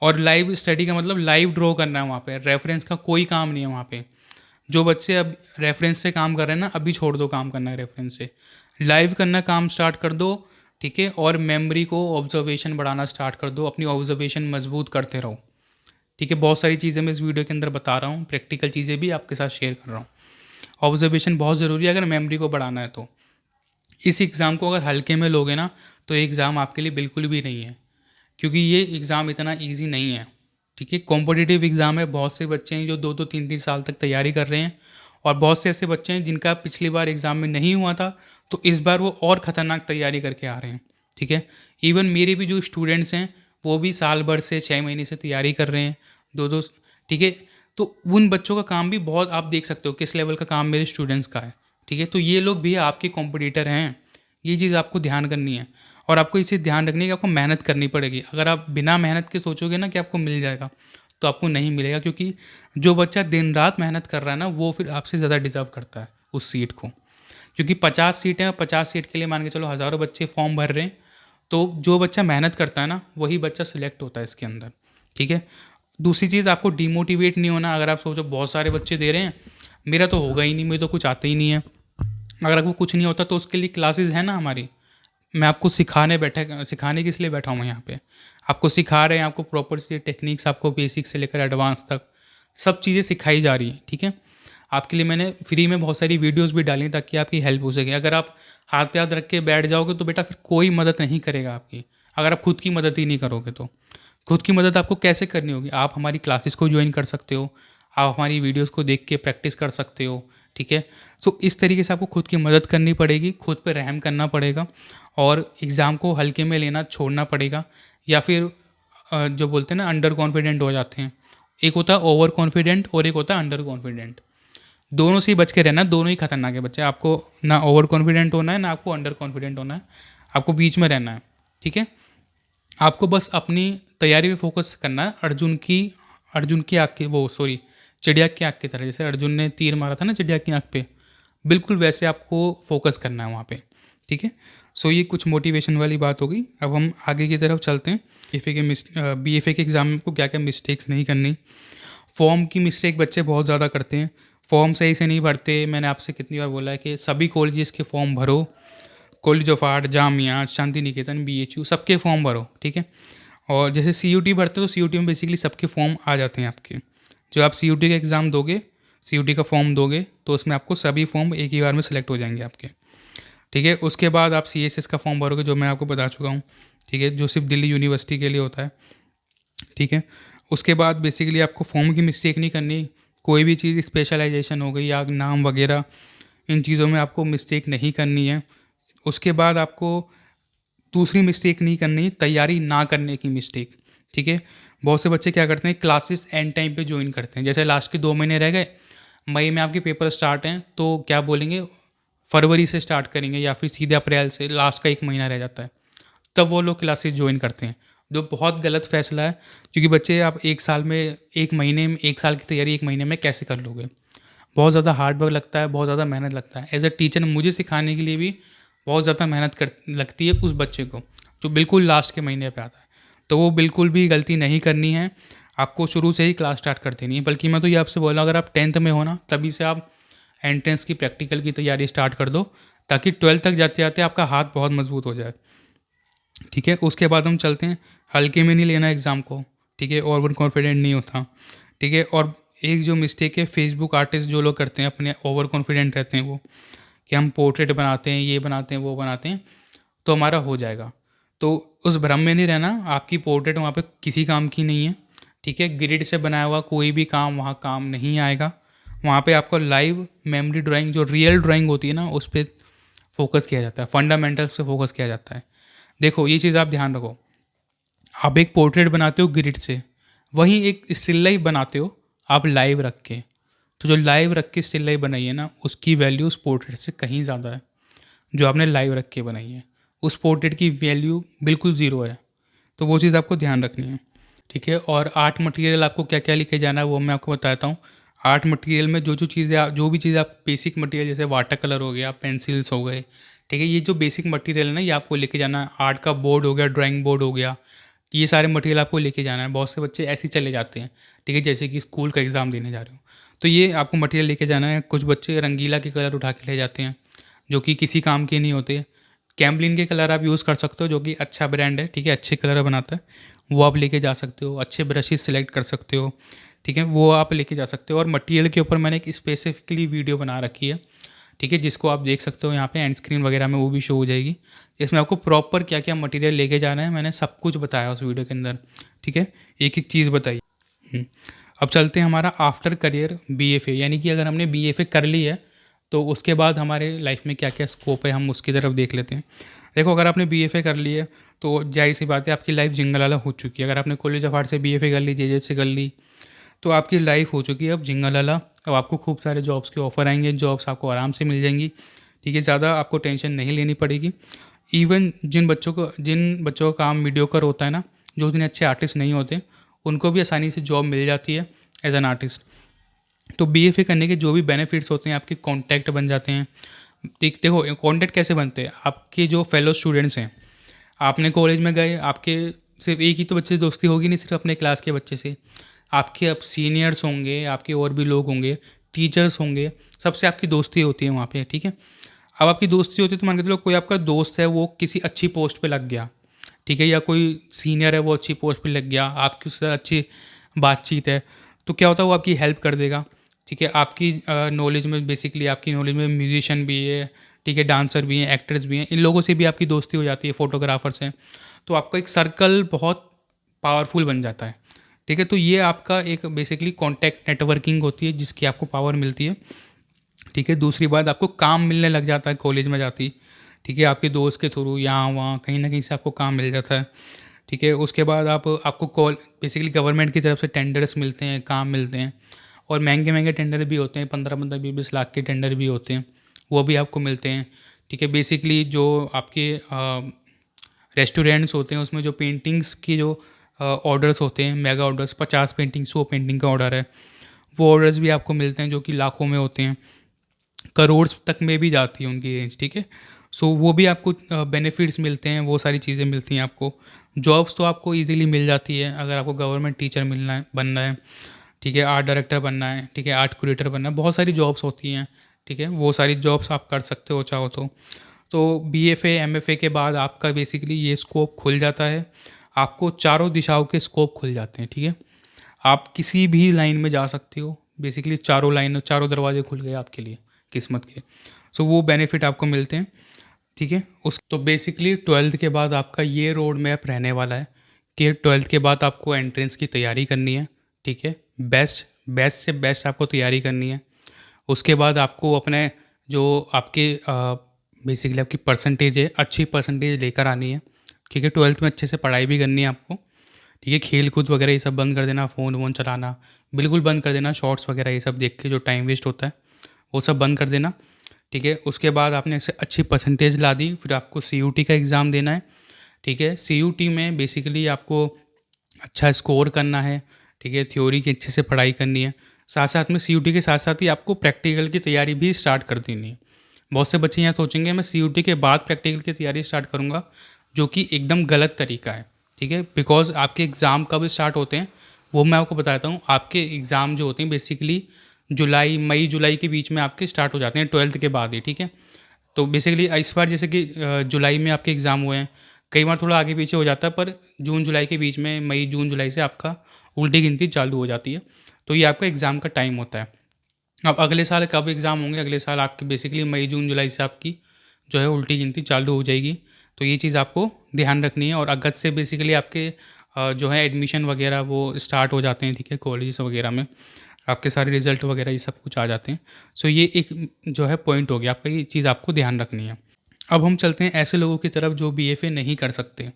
और लाइव स्टडी का मतलब लाइव ड्रॉ करना है वहाँ पे, रेफरेंस का कोई काम नहीं है वहाँ पे। जो बच्चे अब रेफरेंस से काम कर रहे हैं ना, अभी छोड़ दो काम करना रेफरेंस से, लाइव करना काम स्टार्ट कर दो। ठीक है, और मेमोरी को ऑब्जर्वेशन बढ़ाना स्टार्ट कर दो, अपनी ऑब्जर्वेशन मजबूत करते रहो। ठीक है, बहुत सारी चीज़ें मैं इस वीडियो के अंदर बता रहा हूँ, प्रैक्टिकल चीज़ें भी आपके साथ शेयर कर रहा हूँ। ऑब्जर्वेशन बहुत ज़रूरी है अगर मेमोरी को बढ़ाना है तो। इस एग्ज़ाम को अगर हल्के में लोगे ना तो ये एग्ज़ाम आपके लिए बिल्कुल भी नहीं है, क्योंकि ये एग्ज़ाम इतना ईजी नहीं है। ठीक है, कॉम्पिटिटिव एग्ज़ाम है। बहुत से बच्चे हैं जो 2-2 3-3 साल तक तैयारी कर रहे हैं, और बहुत से ऐसे बच्चे हैं जिनका पिछली बार एग्ज़ाम में नहीं हुआ था, तो इस बार वो और ख़तरनाक तैयारी करके आ रहे हैं। ठीक है, इवन मेरे भी जो स्टूडेंट्स हैं वो भी साल भर से 6 महीने से तैयारी कर रहे हैं, 2-2। ठीक है, तो उन बच्चों का काम भी बहुत, आप देख सकते हो किस लेवल का काम मेरे स्टूडेंट्स का है। ठीक है, तो ये लोग भी आपके कॉम्पिटिटर हैं, ये चीज़ आपको ध्यान करनी है। और आपको इसे ध्यान रखनी है कि आपको मेहनत करनी पड़ेगी। अगर आप बिना मेहनत के सोचोगे ना कि आपको मिल जाएगा, तो आपको नहीं मिलेगा, क्योंकि जो बच्चा दिन रात मेहनत कर रहा है ना, वो फिर आपसे ज़्यादा डिज़र्व करता है उस सीट को। क्योंकि 50 सीटें हैं, 50 सीट के लिए मान के चलो हज़ारों बच्चे फॉर्म भर रहे हैं, तो जो बच्चा मेहनत करता है ना, वही बच्चा सिलेक्ट होता है इसके अंदर। ठीक है, दूसरी चीज़, आपको डिमोटिवेट नहीं होना। अगर आप सोचो बहुत सारे बच्चे दे रहे हैं, मेरा तो होगा ही नहीं, मुझे तो कुछ आता ही नहीं है। अगर आपको कुछ नहीं होता तो उसके लिए क्लासेस है ना हमारी, मैं आपको सिखाने किस लिए बैठा हूँ मैं यहाँ पे। आपको सिखा रहे हैं, आपको प्रॉपर से टेक्निक्स, आपको बेसिक से लेकर एडवांस तक सब चीज़ें सिखाई जा रही हैं, ठीक है। आपके लिए मैंने फ्री में बहुत सारी वीडियोज़ भी डाली हैं ताकि आपकी हेल्प हो सके। अगर आप हाथ पे हाथ रख के बैठ जाओगे तो बेटा फिर कोई मदद नहीं करेगा आपकी, अगर आप खुद की मदद ही नहीं करोगे तो। खुद की मदद आपको कैसे करनी होगी? आप हमारी क्लासेस को ज्वाइन कर सकते हो, आप हमारी वीडियोज़ को देख के प्रैक्टिस कर सकते हो, ठीक है। सो इस तरीके से आपको खुद की मदद करनी पड़ेगी, खुद पे रहम करना पड़ेगा और एग्ज़ाम को हल्के में लेना छोड़ना पड़ेगा। या फिर जो बोलते हैं ना अंडर कॉन्फिडेंट हो जाते हैं। एक होता है ओवर कॉन्फिडेंट और एक होता है अंडर कॉन्फिडेंट। दोनों से ही बच के रहना, दोनों ही खतरनाक है बच्चे। आपको ना ओवर कॉन्फिडेंट होना है, ना आपको अंडर कॉन्फिडेंट होना है, आपको बीच में रहना है, ठीक है। आपको बस अपनी तैयारी पे फोकस करना है। अर्जुन की आँख की वो सॉरी चिड़िया की आँख की तरह, जैसे अर्जुन ने तीर मारा था ना चिड़िया की आँख पे, बिल्कुल वैसे आपको फोकस करना है वहाँ पे, ठीक है। सो ये कुछ मोटिवेशन वाली बात हो गई। अब हम आगे की तरफ चलते हैं। बीएफए के एग्ज़ाम में आपको क्या क्या मिस्टेक्स नहीं करनी। फॉर्म की मिस्टेक बच्चे बहुत ज़्यादा करते हैं। फॉर्म सही से नहीं भरते। मैंने आपसे कितनी बार बोला है कि सभी कॉलेजेस के फॉर्म भरो, college of art, Jamia, Shanti Niketan, BHU, सबके फॉर्म भरो, ठीक है। और जैसे सीयूटी भरते हो तो सीयूटी में बेसिकली सबके फॉर्म आ जाते हैं आपके। जो आप सीयूटी का एग्ज़ाम दोगे, सीयूटी का फॉर्म दोगे तो उसमें आपको सभी फॉर्म एक ही बार में सेलेक्ट हो जाएंगे आपके, ठीक है। उसके बाद आप सीएसएस का फॉर्म भरोगे, जो मैं आपको बता चुका हूँ, ठीक है, जो सिर्फ दिल्ली यूनिवर्सिटी के लिए होता है, ठीक है। उसके बाद बेसिकली आपको फॉर्म की मिस्टेक नहीं करनी। कोई भी चीज़ स्पेशलाइजेशन हो गई या नाम वगैरह, इन चीज़ों में आपको मिस्टेक नहीं करनी है। उसके बाद आपको दूसरी मिस्टेक नहीं करनी, तैयारी ना करने की मिस्टेक, ठीक है। बहुत से बच्चे क्या करते हैं, क्लासेस एंड टाइम पे ज्वाइन करते हैं। जैसे लास्ट के 2 महीने रह गए, मई में आपके पेपर स्टार्ट हैं तो क्या बोलेंगे, फरवरी से स्टार्ट करेंगे या फिर सीधे अप्रैल से, लास्ट का 1 महीना रह जाता है, तब वो लोग क्लासेस ज्वाइन करते हैं, जो बहुत गलत फैसला है। क्योंकि बच्चे आप 1 साल में, 1 महीने में, 1 साल की तैयारी 1 महीने में कैसे कर लोगे? बहुत ज़्यादा हार्ड वर्क लगता है, बहुत ज़्यादा मेहनत लगता है। एज अ टीचर मुझे सिखाने के लिए भी बहुत ज़्यादा मेहनत कर लगती है उस बच्चे को जो बिल्कुल लास्ट के महीने पे आता है। तो वो बिल्कुल भी गलती नहीं करनी है, आपको शुरू से ही क्लास स्टार्ट कर देनी है। बल्कि मैं तो ये आपसे बोल रहा हूँ, अगर आप 10th में हो ना, तभी से आप एंट्रेंस की प्रैक्टिकल की तैयारी स्टार्ट कर दो, ताकि 12th तक जाते जाते आपका हाथ बहुत मजबूत हो जाए, ठीक है। उसके बाद हम चलते हैं, हल्के में नहीं लेना एग्ज़ाम को, ठीक है, ओवर कॉन्फिडेंट नहीं होता, ठीक है। और एक जो मिस्टेक है फेसबुक आर्टिस्ट जो लोग करते हैं, अपने ओवर कॉन्फिडेंट रहते हैं वो, कि हम पोर्ट्रेट बनाते हैं, ये बनाते हैं, वो बनाते हैं, तो हमारा हो जाएगा। तो उस भ्रम में नहीं रहना, आपकी पोर्ट्रेट वहाँ पे किसी काम की नहीं है, ठीक है। ग्रिड से बनाया हुआ कोई भी काम वहाँ काम नहीं आएगा। वहाँ पे आपको लाइव मेमोरी ड्राइंग, जो रियल ड्राइंग होती है ना, उस पर फोकस किया जाता है, फंडामेंटल्स पे फोकस किया जाता है। देखो ये चीज़ आप ध्यान रखो, आप एक पोर्ट्रेट बनाते हो ग्रिड से, वहीं एक स्टिल लाइफ बनाते हो आप लाइव रख के। तो जो लाइव रख के स्टिल लाइफ बनाई है ना, उसकी वैल्यू उस पोर्ट्रेट से कहीं ज़्यादा है। जो आपने लाइव रख के बनाई है, उस पोर्ट्रेट की वैल्यू बिल्कुल ज़ीरो है। तो वो चीज़ आपको ध्यान रखनी है, ठीक है। और आर्ट मटेरियल आपको क्या क्या लेके जाना है वो मैं आपको बताता हूँ। आर्ट मटेरियल में जो भी चीज़ें आप बेसिक मटेरियल, जैसे वाटर कलर हो गया, पेंसिल्स हो गए, ठीक है, ये जो बेसिक मटेरियल है ना, ये आपको लेके जाना है। आर्ट का बोर्ड हो गया, ड्राइंग बोर्ड हो गया, ये सारे मटेरियल आपको लेके जाना है। बहुत से बच्चे ऐसे ही चले जाते हैं, ठीक है, जैसे कि स्कूल का एग्ज़ाम देने जा रहे हो, तो ये आपको मटेरियल लेके जाना है। कुछ बच्चे रंगीला के कलर उठा के ले जाते हैं, जो कि किसी काम के नहीं होते। कैम्लिन के कलर आप यूज़ कर सकते हो, जो कि अच्छा ब्रांड है, ठीक है, अच्छे कलर बनाता है, वो आप लेके जा सकते हो। अच्छे ब्रशेस सेलेक्ट कर सकते हो, ठीक है, वो आप लेके जा सकते हो। और मटेरियल के ऊपर मैंने एक स्पेसिफिकली वीडियो बना रखी है, ठीक है, जिसको आप देख सकते हो यहाँ पे एंड स्क्रीन वगैरह में, वो भी शो हो जाएगी। इसमें आपको प्रॉपर क्या क्या मटेरियल लेके जाना है, मैंने सब कुछ बताया उस वीडियो के अंदर, ठीक है, एक एक चीज़ बताई। अब चलते हैं हमारा आफ्टर करियर बीएफए, यानी कि अगर हमने बीएफए कर ली है तो उसके बाद हमारे लाइफ में क्या क्या स्कोप है, हम उसकी तरफ देख लेते हैं। देखो, अगर आपने बीएफए कर ली है तो जाहिर सी बात है आपकी लाइफ जिंगलाला हो चुकी है। अगर आपने कॉलेज ऑफ आर्ट से बीएफए कर ली, जेजे से कर ली, तो आपकी लाइफ हो चुकी है अब जिंगलाला। अब आपको खूब सारे जॉब्स के ऑफर आएंगे, जॉब्स आपको आराम से मिल जाएंगी, ठीक है, ज़्यादा आपको टेंशन नहीं लेनी पड़ेगी। इवन जिन बच्चों का काम मीडियोकर होता है ना, जो उतने अच्छे आर्टिस्ट नहीं होते, उनको भी आसानी से जॉब मिल जाती है एज एन आर्टिस्ट। तो बीएफए करने के जो भी बेनिफिट्स होते हैं, आपके कॉन्टैक्ट बन जाते हैं। देखो कॉन्टैक्ट कैसे बनते हैं, आपके जो फेलो स्टूडेंट्स हैं, आपने कॉलेज में गए, आपके सिर्फ एक ही तो बच्चे से दोस्ती होगी नहीं, सिर्फ अपने क्लास के बच्चे से, आपके अब सीनियर्स होंगे, आपके और भी लोग होंगे, टीचर्स होंगे, सबसे आपकी दोस्ती होती है वहाँ पे, ठीक है। अब आपकी दोस्ती होती है तो मान के चलो कोई आपका दोस्त है वो किसी अच्छी पोस्ट पे लग गया, ठीक है, या कोई सीनियर है वो अच्छी पोस्ट पे लग गया, आपकी उससे अच्छी बातचीत है, तो क्या होता है वो आपकी हेल्प कर देगा, ठीक है। आपकी नॉलेज में बेसिकली आपकी नॉलेज में म्यूजिशियन भी है, ठीक है, डांसर भी हैं, एक्टर्स भी हैं, इन लोगों से भी आपकी दोस्ती हो जाती है, फोटोग्राफर से। तो आपका एक सर्कल बहुत पावरफुल बन जाता है, ठीक है। तो ये आपका एक बेसिकली कॉन्टैक्ट नेटवर्किंग होती है जिसकी आपको पावर मिलती है, ठीक है। दूसरी बात, आपको काम मिलने लग जाता है कॉलेज में जाती, ठीक है, आपके दोस्त के थ्रू यहाँ वहाँ कहीं ना कहीं से आपको काम मिल जाता है, ठीक है। उसके बाद आपको कॉल बेसिकली गवर्नमेंट की तरफ से टेंडर्स मिलते हैं, काम मिलते हैं, और महंगे महंगे टेंडर भी होते हैं, 15-15 20-20 लाख के टेंडर भी होते हैं, वो भी आपको मिलते हैं, ठीक है। बेसिकली जो आपके रेस्टोरेंट्स होते हैं उसमें जो पेंटिंग्स की जो ऑर्डर्स होते हैं, मेगा ऑर्डर्स, 50 पेंटिंग 100 पेंटिंग का ऑर्डर है, वो ऑर्डर्स भी आपको मिलते हैं जो कि लाखों में होते हैं, करोड़ तक में भी जाती है उनकी रेंज, ठीक है। सो वो भी आपको बेनिफिट्स मिलते हैं, वो सारी चीज़ें मिलती हैं आपको। जॉब्स तो आपको इजीली मिल जाती है अगर आपको गवर्नमेंट टीचर मिलना है, बनना है, ठीक है, आर्ट डायरेक्टर बनना है, ठीक है, आर्ट क्यूरेटर बनना है, बहुत सारी जॉब्स होती हैं, ठीक है, वो सारी जॉब्स आप कर सकते हो चाहो तो बीएफए एमएफए के बाद आपका बेसिकली ये स्कोप खुल जाता है, आपको चारों दिशाओं के स्कोप खुल जाते हैं, ठीक है। आप किसी भी लाइन में जा सकते हो, बेसिकली चारों लाइन, चारों दरवाजे खुल गए आपके लिए किस्मत के। सो वो बेनिफिट आपको मिलते हैं, ठीक है। उस तो बेसिकली 12th के बाद आपका ये रोड मैप रहने वाला है कि 12th के बाद आपको एंट्रेंस की तैयारी करनी है, ठीक है, बेस्ट बेस्ट से बेस्ट आपको तैयारी करनी है। उसके बाद आपको अपने जो आपके बेसिकली आपकी परसेंटेज है, अच्छी परसेंटेज लेकर आनी है, ठीक है। 12th में अच्छे से पढ़ाई भी करनी है आपको, ठीक है। खेल कूद वगैरह ये सब बंद कर देना, फ़ोन वोन चलाना बिल्कुल बंद कर देना, शॉर्ट्स वगैरह ये सब देख के जो टाइम वेस्ट होता है वो सब बंद कर देना, ठीक है। उसके बाद आपने ऐसे अच्छी परसेंटेज ला दी, फिर आपको सीयूटी का एग्ज़ाम देना है, ठीक है। सीयूटी में बेसिकली आपको अच्छा स्कोर करना है, ठीक है, थ्योरी की अच्छे से पढ़ाई करनी है, साथ साथ में सीयूटी के साथ साथ ही आपको प्रैक्टिकल की तैयारी भी स्टार्ट कर देनी है। बहुत से बच्चे यहाँ सोचेंगे मैं सीयूटी के बाद प्रैक्टिकल की तैयारी स्टार्ट करूँगा, जो कि एकदम गलत तरीका है, ठीक है। बिकॉज आपके एग्ज़ाम कब स्टार्ट होते हैं वो मैं आपको बताता हूँ। आपके एग्ज़ाम जो होते हैं बेसिकली मई जुलाई के बीच में आपके स्टार्ट हो जाते हैं 12th के बाद ही, ठीक है। तो बेसिकली इस बार जैसे कि जुलाई में आपके एग्ज़ाम हुए हैं, कई बार थोड़ा आगे पीछे हो जाता है, पर जून जुलाई के बीच में, मई जून जुलाई से आपका उल्टी गिनती चालू हो जाती है, तो ये आपका एग्ज़ाम का टाइम होता है। अब अगले साल कब एग्ज़ाम होंगे, अगले साल आपकी बेसिकली मई जून जुलाई से आपकी जो है उल्टी गिनती चालू हो जाएगी, तो ये चीज़ आपको ध्यान रखनी है। और अगस्त से बेसिकली आपके जो है एडमिशन वगैरह वो स्टार्ट हो जाते हैं, ठीक है, कॉलेज वगैरह में आपके सारे रिजल्ट वगैरह ये सब कुछ आ जाते हैं। सो ये एक जो है पॉइंट हो गया आपका, ये चीज़ आपको ध्यान रखनी है। अब हम चलते हैं ऐसे लोगों की तरफ जो बीएफए नहीं कर सकते,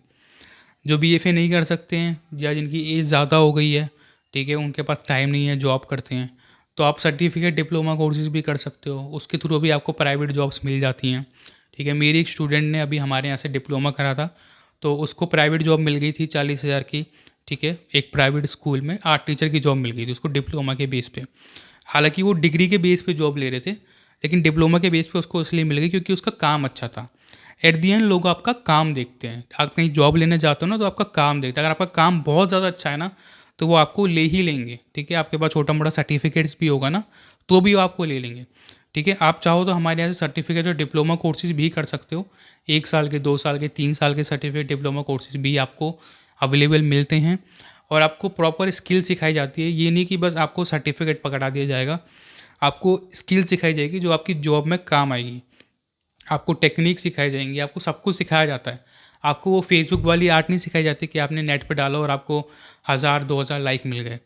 जो बीएफए नहीं कर सकते हैं या जिनकी एज ज़्यादा हो गई है, ठीक है, उनके पास टाइम नहीं है, जॉब करते हैं, तो आप सर्टिफिकेट डिप्लोमा कोर्सेज भी कर सकते हो, उसके थ्रू भी आपको प्राइवेट जॉब्स मिल जाती हैं, ठीक है। मेरी एक स्टूडेंट ने अभी हमारे यहाँ से डिप्लोमा करा था, तो उसको प्राइवेट जॉब मिल गई थी 40,000 की, ठीक है, एक प्राइवेट स्कूल में आर्ट टीचर की जॉब मिल गई थी उसको डिप्लोमा के बेस पे। हालांकि वो डिग्री के बेस पे जॉब ले रहे थे, लेकिन डिप्लोमा के बेस पे उसको इसलिए मिल गई क्योंकि उसका काम अच्छा था। एट दी एंड लोग आपका काम देखते हैं, आप कहीं जॉब लेने जाते हो ना तो आपका काम देखते हैं, अगर आपका काम बहुत ज़्यादा अच्छा है ना तो वो आपको ले ही लेंगे, ठीक है। आपके पास छोटा मोटा सर्टिफिकेट्स भी होगा ना तो भी वो आपको ले लेंगे, ठीक है। आप चाहो तो हमारे यहाँ से सर्टिफिकेट और डिप्लोमा कोर्सेज भी कर सकते हो, 1 साल के, 2 साल के, 3 साल के सर्टिफिकेट डिप्लोमा कोर्सेज भी आपको अवेलेबल मिलते हैं, और आपको प्रॉपर स्किल सिखाई जाती है। ये नहीं कि बस आपको सर्टिफिकेट पकड़ा दिया जाएगा, आपको स्किल सिखाई जाएगी जो आपकी जॉब में काम आएगी, आपको टेक्निक सिखाई जाएंगी, आपको सब कुछ सिखाया जाता है। आपको वो फेसबुक वाली आर्ट नहीं सिखाई जाती कि आपने नेट पे डाला और आपको 1000-2000 लाइक मिल गए।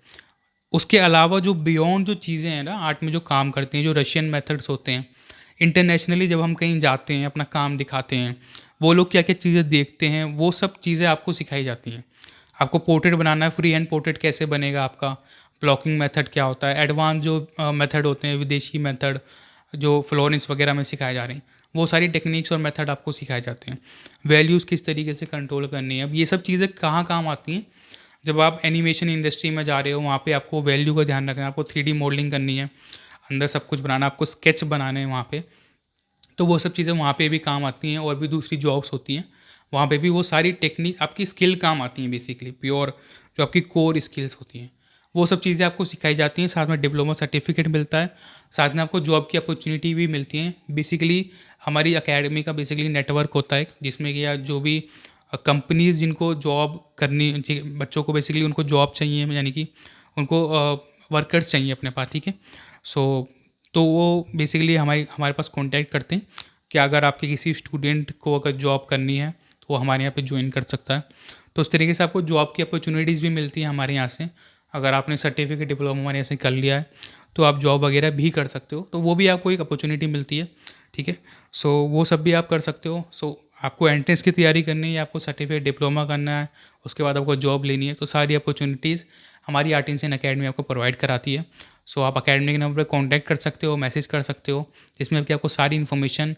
उसके अलावा जो बियॉन्ड जो चीज़ें हैं ना आर्ट में जो काम करती हैं, जो रशियन मेथड्स होते हैं, इंटरनेशनली जब हम कहीं जाते हैं अपना काम दिखाते हैं, वो लोग क्या क्या चीज़ें देखते हैं, वो सब चीज़ें आपको सिखाई जाती हैं। आपको पोर्ट्रेट बनाना है, फ्री हैंड पोर्ट्रेट कैसे बनेगा आपका, ब्लॉकिंग मेथड क्या होता है, एडवांस जो मेथड होते हैं, विदेशी मेथड जो फ्लोरेंस वगैरह में सिखाए जा रहे हैं, वो सारी टेक्निक्स और मेथड आपको सिखाए जाते हैं। वैल्यूज़ किस तरीके से कंट्रोल करनी है, अब ये सब चीज़ें कहाँ काम आती हैं, जब आप एनिमेशन इंडस्ट्री में जा रहे हो, वहाँ पे आपको वैल्यू का ध्यान रखना है, आपको 3D मॉडलिंग करनी है, अंदर सब कुछ बनाना, आपको स्केच बनाने हैं वहाँ पे, तो वो सब चीज़ें वहाँ पे भी काम आती हैं। और भी दूसरी जॉब्स होती हैं वहाँ पे भी वो सारी टेक्निक आपकी स्किल काम आती हैं, बेसिकली प्योर जो आपकी कोर स्किल्स होती हैं वो सब चीज़ें आपको सिखाई जाती हैं, साथ में डिप्लोमा सर्टिफिकेट मिलता है, साथ में आपको जॉब की अपॉर्चुनिटी भी मिलती हैं। बेसिकली हमारी अकेडमी का बेसिकली नेटवर्क होता है जिसमें कि या जो भी कंपनीज़ जिनको जॉब करनी बच्चों को बेसिकली उनको जॉब चाहिए, यानी कि उनको वर्कर्स चाहिए अपने पास, ठीक है। सो तो वो बेसिकली हमारे पास कांटेक्ट करते हैं कि अगर आपके किसी स्टूडेंट को अगर जॉब करनी है तो वो हमारे यहाँ पे ज्वाइन कर सकता है। तो उस तरीके से आपको जॉब की अपॉर्चुनिटीज़ भी मिलती हैं हमारे यहाँ से। अगर आपने सर्टिफिकेट डिप्लोमा हमारे यहाँ से कर लिया है तो आप जॉब वगैरह भी कर सकते हो, तो वो भी आपको एक अपॉर्चुनिटी मिलती है, ठीक है। सो वो सब भी आप कर सकते हो। सो आपको एंट्रेंस की तैयारी करनी है, आपको सर्टिफिकेट डिप्लोमा करना है, उसके बाद आपको जॉब लेनी है, तो सारी अपॉर्चुनिटीज़ हमारी आर्ट इंसियन अकेडमी आपको प्रोवाइड कराती है। सो आप अकेडमी के नंबर पर कॉन्टैक्ट कर सकते हो, मैसेज कर सकते हो, जिसमें कि आपको सारी इन्फॉर्मेशन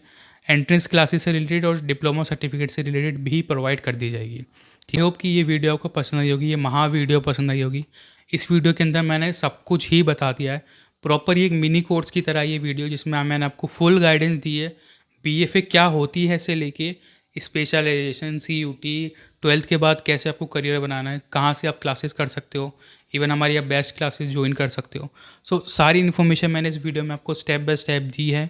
एंट्रेंस क्लासेस से रिलेटेड और डिप्लोमा सर्टिफिकेट से रिलेटेड भी प्रोवाइड कर दी जाएगी। ठीक है, होप कि ये वीडियो आपको पसंद आई होगी, ये महा वीडियो पसंद आई होगी। इस वीडियो के अंदर मैंने सब कुछ ही बता दिया है, प्रॉपर ये एक मिनी कोर्स की तरह ये वीडियो, जिसमें मैंने आपको फुल गाइडेंस दी है बीएफए क्या होती है से लेके स्पेशलाइजेशन, सीयूटी, 12th के बाद कैसे आपको करियर बनाना है, कहाँ से आप क्लासेस कर सकते हो, इवन हमारी आप बेस्ट क्लासेस ज्वाइन कर सकते हो। सो सारी इन्फॉर्मेशन मैंने इस वीडियो में आपको स्टेप बाय स्टेप दी है,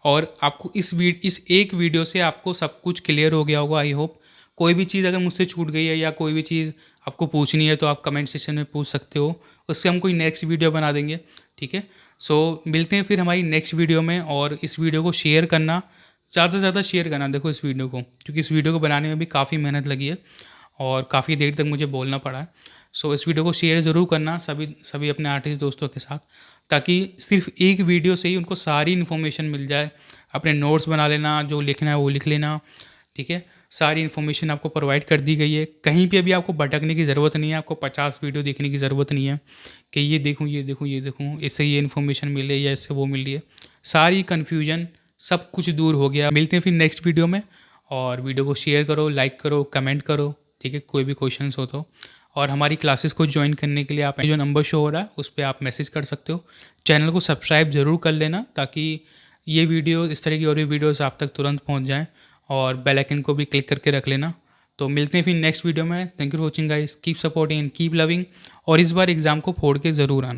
और आपको इस एक वीडियो से आपको सब कुछ क्लियर हो गया होगा, आई होप। कोई भी चीज़ अगर मुझसे छूट गई है या कोई भी चीज़ आपको पूछनी है तो आप कमेंट सेक्शन में पूछ सकते हो, उससे हम कोई नेक्स्ट वीडियो बना देंगे, ठीक है। सो मिलते हैं फिर हमारी नेक्स्ट वीडियो में, और इस वीडियो को शेयर करना, ज़्यादा से ज़्यादा शेयर करना देखो इस वीडियो को, क्योंकि इस वीडियो को बनाने में भी काफ़ी मेहनत लगी है और काफ़ी देर तक मुझे बोलना पड़ा है। सो इस वीडियो को शेयर ज़रूर करना सभी सभी अपने आर्टिस्ट दोस्तों के साथ, ताकि सिर्फ एक वीडियो से ही उनको सारी इन्फॉर्मेशन मिल जाए। अपने नोट्स बना लेना, जो लिखना है वो लिख लेना, ठीक है। सारी इन्फॉर्मेशन आपको प्रोवाइड कर दी गई है, कहीं पे भी आपको भटकने की ज़रूरत नहीं है, आपको 50 वीडियो देखने की ज़रूरत नहीं है कि ये देखूँ ये देखूँ ये देखूँ, इससे ये इन्फॉर्मेशन मिले या इससे वो मिल रही है। सारी कन्फ्यूजन सब कुछ दूर हो गया। मिलते हैं फिर नेक्स्ट वीडियो में, और वीडियो को शेयर करो, लाइक करो, कमेंट करो, ठीक है। कोई भी क्वेश्चंस हो तो, और हमारी क्लासेस को ज्वाइन करने के लिए आप जो नंबर शो हो रहा है उस पर आप मैसेज कर सकते हो। चैनल को सब्सक्राइब ज़रूर कर लेना, ताकि ये वीडियो, इस तरह की और भी वीडियोस आप तक तुरंत पहुंच जाएं, और बेल आइकन को भी क्लिक करके रख लेना। तो मिलते हैं फिर नेक्स्ट वीडियो में। Thank you for watching guys, keep supporting and keep loving, और इस बार एग्ज़ाम को फोड़ के ज़रूर आना।